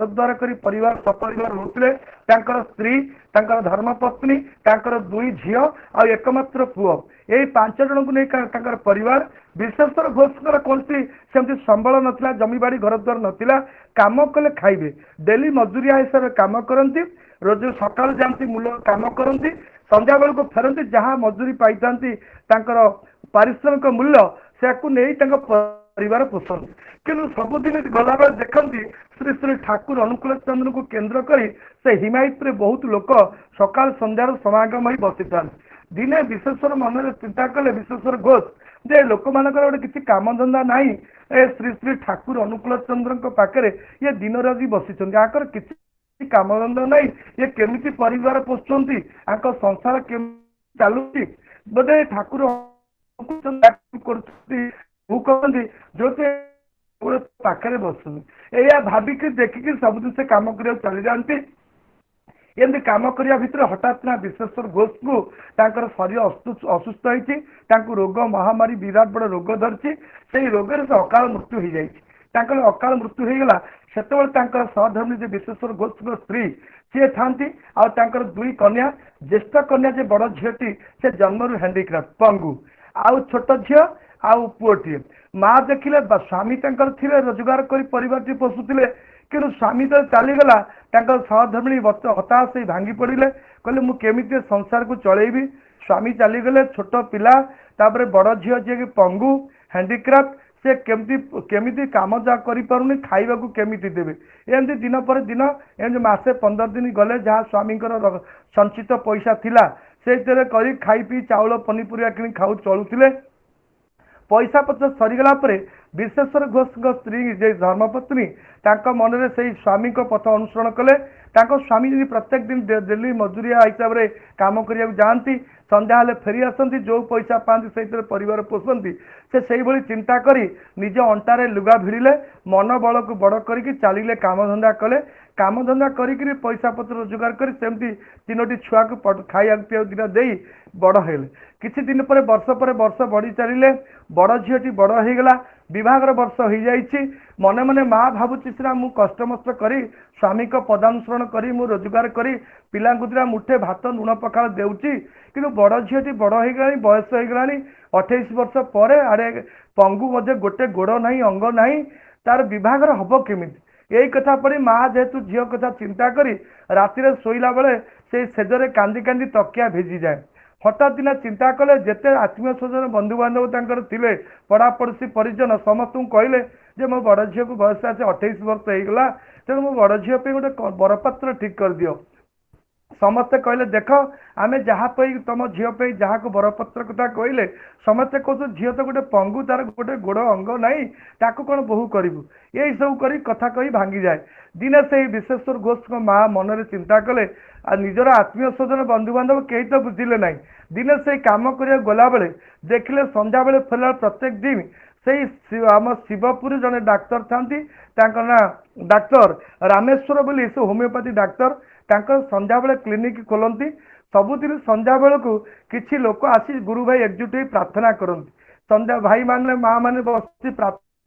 द्वारा करी परिवार सपरिवार होते स्त्री धर्मपत्नी दुई झी आ एकमात्र पुओ यही 5 जन को नहीं परिवार विश्वेश्वर घोष कौन सेमती संबल नथिला जमीबाड़ी घर द्वार नथिला काम कले खाइबे डेली मजूरिया हिसाब से काम करती रोज सकाल जाती मूल काम करती संध्या बेल को फेरती जहाँ मजूरी पाई पारिश्रमिक मूल्य से नहीं परिवार पोषण किंतु सबुदिन गला देखती श्री श्री ठाकुर अनुकूल चंद्र को केंद्र करी से हिमायतपुर बहुत लोक सकाल संध्यार समागम ही बसी था दिने विश्वेश्वर मन में चिंता कले विश्वेश्वर घोष जे लोक मान गोटे किसी काम धंदा ना श्री श्री ठाकुर अनुकूल चंद्र पाखे ये दिन राजी बसी आकर किसी काम धंदा ना ये केमिति परिवार पोषुंट आंक संसार केमिति चलुची बोधे ठाकुर कहते जो पाखे बसुन या भाविक देखिक सबुद से कम कर चली जाती एमती कम करने भितर हठात ना विश्वेश्वर घोष को शरीर असुस्थ होती रोग महामारी विराट बड़ रोग धरती से रोग से अकाल मृत्यु हो जाए अकाल मृत्यु होगा से सहधर्मी जो विश्वेश्वर घोष स्त्री सी था दुई कन्या ज्येष्ठ कन्या जो बड़ झीटी से जन्म हैंडिक्राफ्ट पंगु आउ छोट झी आउ पुओटे माँ देखिले स्वामी थे रोजगार कर परिवार पोषुले कि स्वामी तो चलीगला सहधर्मिणी हताश भांगी पड़े कहले मुझे संसार को चलैबी स्वामी चलीगले छोट पिला तापर बड़ झील जी पंगु हैंडिक्राफ्ट से केमिति काम जा करें खाइबा को केमिति देवे एमती दिन पर दिन एम मासे 15 दिन गले जहाँ स्वामी संचित पैसा थिला से खाई पी चाउल पनीपरिया कि खाऊ चलुले पैसा पत्र सरीगला विश्वेश्वर घोष स्त्री जे धर्मपत्नी मन में से स्वामी पथ अनुसरण कले स्वामी जी प्रत्येक दिन डेली मजूरिया हिसाब से कम करने जाती संध्या हेले फेरी आसती जो पैसा पाती से परिवार पोषती से भाई चिंता करी निज अंटारे लुगा भिड़े मन बल को बड़ करके चलिए काम धंदा कले काम धंदा करी पैसा पत्र रोजगार कर सेमती 3टी छुआ को खाया पीया दिना दे बड़ है किसी दिन पर वर्ष बढ़ी चलिए बड़ झीटी बड़ होगला विवाहर वर्ष हो जाइए मने मने माँ भावुची सीना मु कष्टमस्त करी स्वामी को पदानुसरण करी मु रोजगार करी पिला दिना मुठे भात लुण पखाल देउची कि बड़ झीटी बड़ होगा बयस होगा 28 वर्ष पर आड़े पंगु मध्य गोटे गोड़ ना अंग ना तार विवाहर हम केमिति यही कथा पड़ी माँ जेहेतु झील कथा चिंता करी रातिर शोला बेले से सेजरे कांदी कांदी तकिया भेजी जाए हठात दिना चिंता कले जेते आत्मीय स्वजन बंधु बांधव थे पड़ापड़ोशी परिजन समस्त कहले जे मो बड़ झील को बयस आसे 28 वर्ष होगा तेणु मो बड़ झील गोटे बरपात्र ठीक कर दियो समस्ते कहले देख आमे जहाँ तुम झील जहाँ को बरपत्र कथा कहले समस्ते कह झील तो गोटे पंगु तार गोटे गोड़ अंग नाई ताको कौन बहु करू यही सब कर कथा कही भांगी जाए दिने से विश्वेश्वर घोष माँ मन में चिंता कले निजर आत्मीय स्वजन बंधु बांधव कई तो बुझिले ना दिने से कम कर गला बेले देखिले संध्या बेले फेरला प्रत्येक दिन से आम शिवपुर जड़े डाक्तर था ना डाक्तर रामेश्वर बोली से होमियोपैथी डाक्तर संध्या बेले क्लिनिक खोलती सबुदिन संध्या बेल को किसी लोक आसी गुरु भाई एकजुट हो प्रार्थना करती संध्या भाई माने माँ मैंने बस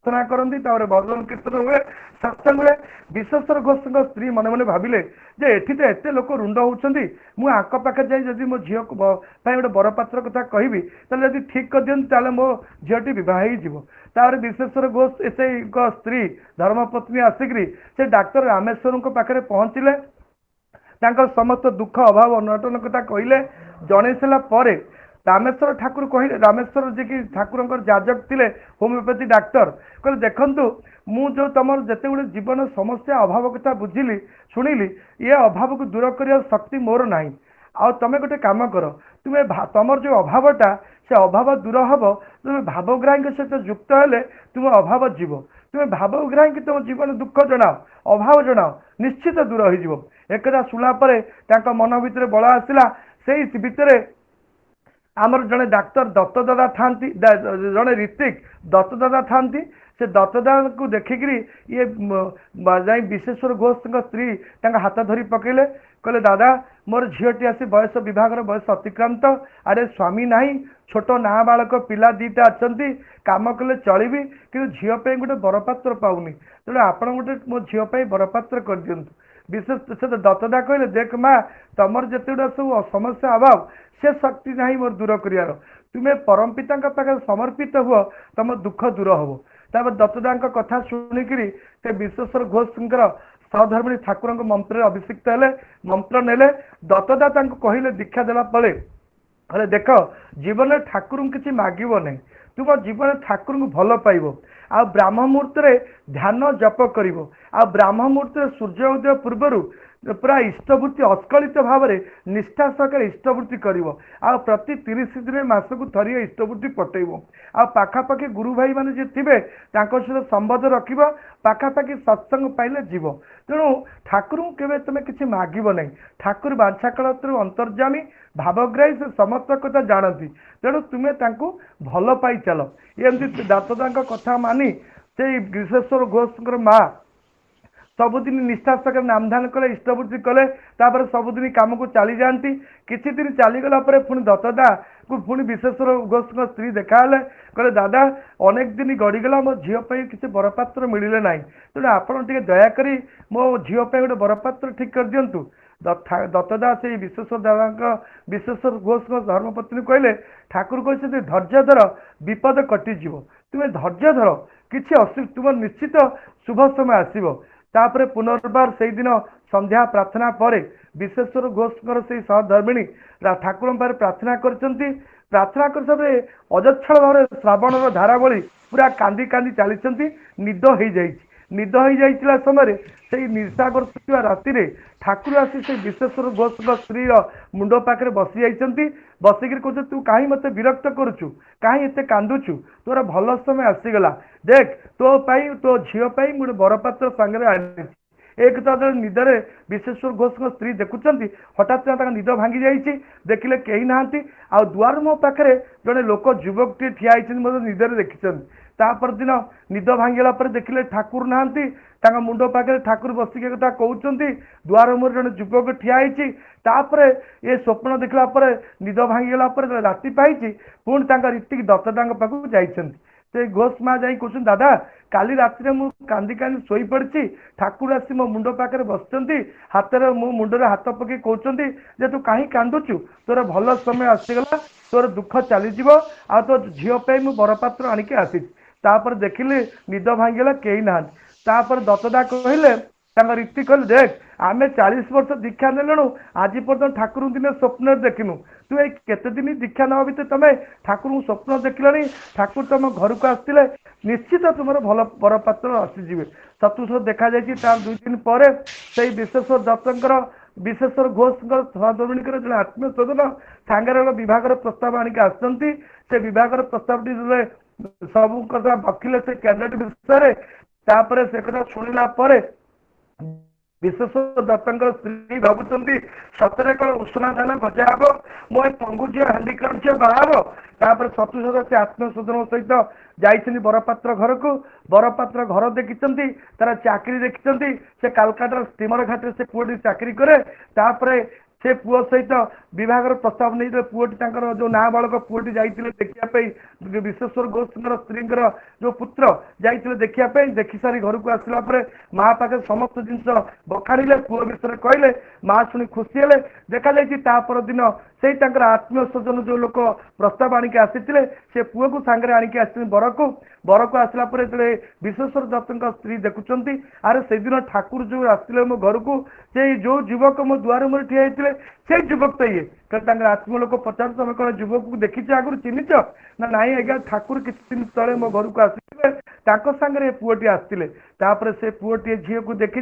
प्रार्थना करती भजन कीर्तन हुए सत्संग हुए। विश्वेश्वर घोष स्त्री मन मन भाविले जे एठी तो एते लोक रुंड होउछंती मु आक पाखे जाई जदि मो झियो गोटे बरपात्र कथा कहबी ताले जदि ठीक कर दियंती ताले मो झियोटी विवाह ही जीवो। तार विश्वेश्वर घोष से स्त्री धर्मपत्नी आसिकी से डाक्टर रामेश्वर पाखे पहुंचले समस्त दुख अभाव अनटन कथा कहले जन सारा रामेश्वर ठाकुर कहले रामेश्वर जी की ठाकुर जाजक थे होमियोपैथी डाक्टर कहले देखु मु जो तुम जिते गुड़े जीवन समस्या अभाव कथा बुझिली शुणिली ये अभाव को दूर कर शक्ति मोर ना आ तुम गोटे कम कर तुम्हें तुम जो अभावटा से अभाव दूर हम तुम भावग्राही सहित युक्त हेले तुम अभाव जीव तुम्हें भावग्राही तुम जीवन दुख जनाओ अभाव जनाओ निश्चित दूर हो एकदा शुणा मन भितर बल आसला से भितर आमर जड़े डाक्तर दत्त दादा था जड़े ऋतिक दत्त दादा था से दत्त दादा को देखिकी ये जाई विश्वेश्वर घोष स्त्री हाथ धरी पकेले कहले दादा मोर झीटी आसी बयस विभाग बयस अतिक्रांत आरे स्वामी नाही छोट नाबालक पिला दीटा अच्छा काम कले चलि कि झीप गोटे बरपात्र पाऊनी तेणु आप गोटे मो झीप बरपात्र कर दिंतु विशेष से दत्तदा कहले देख माँ तुम जिते गुड़ा सब समस्या अभाव से शक्ति ना मोर दूर कर तुम्हें परम पिता पाखे समर्पित हुआ तुम दुख दूर हम तापर दत्तदा कथा शुणिकी से विश्वेश्वर घोष सहधर्मिणी ठाकुर मंत्र अभिषिक्त हेले मंत्र नेले दत्तदा कहले दीक्षा देला पड़े अरे देख जीवन में ठाकुर किसी मागब नहीं तुम जीवन ठाकुर को भल पाइब आ ब्राह्म मुहूर्त ध्यान जप कर ब्राह्म मुहूर्त सूर्य उदय पूर्वर पूरा इष्टवृत्ति अस्खलित भाव में निष्ठा सहकार इष्टवृत्ति कर प्रति 30 दिन मस को थरिए इष्टवृत्ति पटेब आखापाखि गुरु भाई मैंने जी थे सहित संबंध रख पाखापाखि सत्संग पाइले जीव तेणु ठाकुर के तुम किसी मागब नहीं ठाकुर बांछाकल अंतर्जामी भावग्राही से समस्त कथा जानती तेणु तुम्हें भल पाई चल एमती दातदा कथा मानी से विश्वेश्वर घोष माँ सबुदिन निष्ठा सकर नामधान कले इष्टवृत्ति कले सबुदिन कम को चली जाती किसी दिन चलीगला पुणी दत्तदा को पुणी विश्वेश्वर घोष स्त्री देखा कहले दादा अनेक दिन गड़ीगला मो झीप किसी बरपात्र मिले ना तेणु आपड़ टे दयाकोरी मो झीप गोटे बरपात्र ठीक कर दिंतु दत्तदा से विश्वेश्वर दादा विश्वेश्वर घोष धर्मपत्नी कहले ठाकुर कहते धैर्य धर विपद कटिज तुम्हें धैर्य धर कि तुम निश्चित शुभ समय आसव तापर पुनर्बार से दिन संध्या प्रार्थना पर विश्वेश्वर घोष से सहधर्मिणी ठाकुर पाखे प्रार्थना प्रार्थना कर सब अजच्छल भाव श्रावण धारावली पूरा कांदी कांदी चली निद हो निद हो समय से निशाग्रस्त राति ठाकुर आसी से विश्वेश्वर घोष स्त्री मुंड पाखे बसी जाइंट बसिक कह तू कहीं मत विरक्त करुचु कहीं एत कांदुचु तोर भल समय आसीगला देख तो झीपाई गोटे बरपात्र सांगे आनी एक तो निदरे विश्वेश्वर घोष स्त्री देखुं हठात निद भांगी जाइए देखिले कहीं ना आ दुआर मो पाखे जड़े लोक युवक टे ठिया निदरे देखी तापर दिन निद भांगला देखिले ठाकुर ना मुंड पाखे ठाकुर बसिक कथा कहते दुआर मोर जड़े युवक ठिया ये स्वप्न देखला निद भांगला राति पाई पुणी रीतिक दत्तदा पाखक जाइछन्ति से घोष माँ जा कह दादा काली राति मु कांदी कांदी शोई पड़ी ठाकुर आसी मो मुंड पाखे बस हाथ मो मुंडे हाथ पकई कहते तू कहीं कांदुचु तोर भल समय आसीगला तोर दुख चलीज आ तो झीप मु बरपात्र आणिक आसी तापर देखिले निद भांगला कहीं ना तापर दत्तदा कहले रीति कहले देख आमे 40 वर्ष दीक्षा नेलु आज पर्यटन ठाकुर दिन स्वप्न देखिनु तू केते दिन दीक्षा ना भी तुम्हें ठाकुर स्वप्न देखिल ठाकुर तुम घर को आसते निश्चित तुम भल बरपात्र आसीजे चतुर्थ देखा जाए 2 दिन पर से विश्वेश्वर दत्तर विश्वेश्वर घोष सहधर्मिणी जो आत्मीय स्वजन सांगे विभाग प्रस्ताव आणिक आसती से विभाग प्रस्ताव सब कथा बखिले से कैंडिडेट विषय तापर से कथा शुणिला विश्वेश्वर दत्तर स्त्री भावुंट सतरे कौन उष्णा धान भजा हम मो पंगु झी हांडिक्राफ्ट झी बाहर चतुर्थ से आत्मस्वजन सहित जाइछन्ति बरपात्र घर को बरपात्र घर देखी तार चाकरी देखी से कालकाटार स्टीमर घाट से पुओटी चाकरी करे तापर से पुओ सहित विवाहर प्रस्ताव नहीं पुओटी जो नाबालक पुओटी जाइए देखा विश्वेश्वर घोष स्त्री जो पुत्र जाइए देखा देखी सारी घर को आसला माँ पाखे समस्त जिन बखाड़े पुओ विषय कहले माँ शुणी खुशी हेले देखा पर दिन से आत्मीय स्वजन जो लोक प्रस्ताव आणिक आसी से पुओ को सांगे आणिक आस बर को आसला विश्वेश्वर दत्त स्त्री देखुं अरे से दिन ठाकुर जो आसते मो घर को से जो युवक मो दुआर मुझे ठिया होते से युवक तो ये कहते आत्मीय लोक पचार तुम कौन युवक को देखी आगुरी चिन्हिच ना नाई आज्ञा ठाकुर किसी दिन तले मो घर को आसते सांगे पुओटी आसते से पुओटी झील को देखी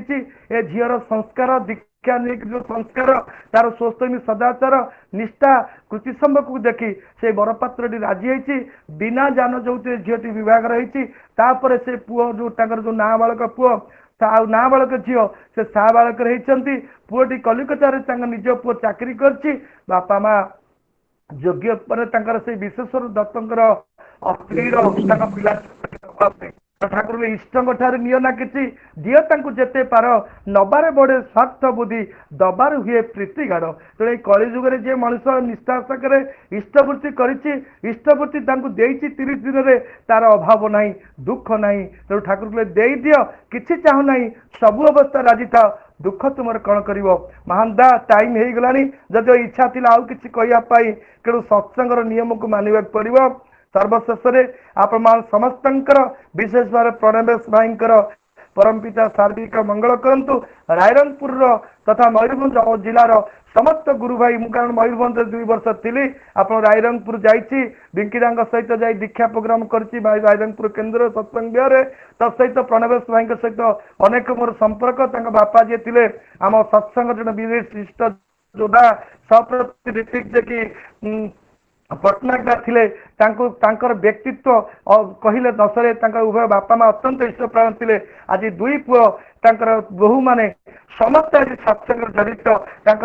ए झीर संस्कार दीक्षा जो संस्कार तार स्वस्तमी सदाचार निष्ठा कृतिसंभ को देखी से बरपात्र राजी होती बिना जान जो झीटी विवाह रही से पुओ जो नाबालक पुओ नाबालक झील से साबालक रही पुओटी कलिकतार निज पुओ चाकरी कर बापा माँ योग्य से विश्वेश्वर दत्तर स्त्री पिला ठाकुर इष्टों ठार नियो ना किसी दियो तांकु जेते पार नबारे बड़े स्वार्थ बुद्धि दबार हुए प्रीति गाढ़ तेणु कलिजुग जे मनुष्य निष्ठा करे इष्टवृत्ति करिछि इष्टवृत्ति तांकु देइछि 30 दिन रे तार अभाव नहीं दुख नहीं तेणु ठाकुर कहले देई दियो किछि चाहू नहीं सबु अवस्था राजी था दुख तुमर कौन कर महानदा टाइम हो गलानी जदि इच्छा थिला आउ किछि कहिया पाई तेणु सत्संगर नियम को मानिबा पड़िबो सर्वशेष आपण समस्त विशेष भाव प्रणवेश भाई परम पिता सार्विक मंगल करंतु रायरंगपुर तथा मयूरभंज जिलार समस्त गुरु भाई कारण मयूरभंज 2 वर्ष थी आप रायरंगपुर जाइए बिंकीदा सहित जा दीक्षा प्रोग्राम कर रायरंगपुर केन्द्र सत्संग विहार तत्सहित प्रणवेश भाई सहित अनेक मोर संपर्क बापा जी थे आम सत्संग जन विशिष्ट जोधा सप्रति जे कि पटनायक थिले व्यक्तित्व कहले दशरे उभय बापा माँ अत्यंत इष्टप्राण थे आज 2 पुओ बहु माने समस्त आज सत्संग जड़ित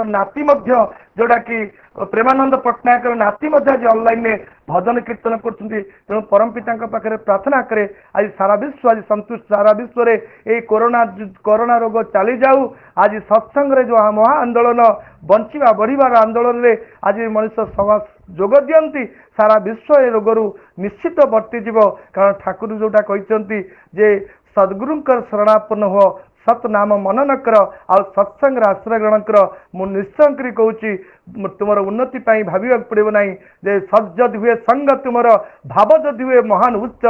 नाती जोड़ा कि प्रेमानंद पट्टनायक नाती आज ऑनलाइन में भजन कीर्तन कर परम पिता पाखे प्रार्थना करे आज सारा विश्व आज संतुष्ट सारा विश्व रे ए कोरोना रोग चली जाऊ आज सत्संग रे जो महा आंदोलन बंचिबा बढ़िबार आंदोलन रे आज मनुष्य समाज जोग दियंती सारा विश्व ए रोगरू निश्चित बर्तीजीव कारण ठाकुर जोटा कहते जे सद्गुरुंकर शरणापन्न हो सतनाम मनन कर आ सत्संग आश्रय ग्रहण कर मु निश्चय करी कहूँ तुमर उन्नति पाई भाविबा पड़िबो नाही जे सत जदि हुए संग तुमर भाव जदि हुए महान उच्च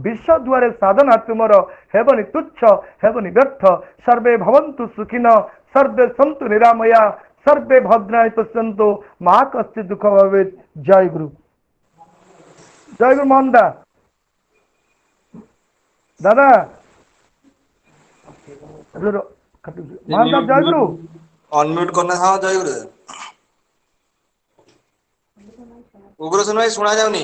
विश्व द्वारे साधना तुमर हेबनि तुच्छ हेबनि व्यर्थ सर्वे भवन्तु सुखिन सर्वे सन्तु निरामया सर्वे भद्राणि पश्यन्तु मा कश्चित् दुःख भवेत्। जय गुरु मोहन दादा मोहन जय गुरु अनम्यूट करना। हाँ जय गुरु उग्रसेन भाई सुना जाउनी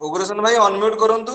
उग्रसेन भाई अनम्यूट करंतु।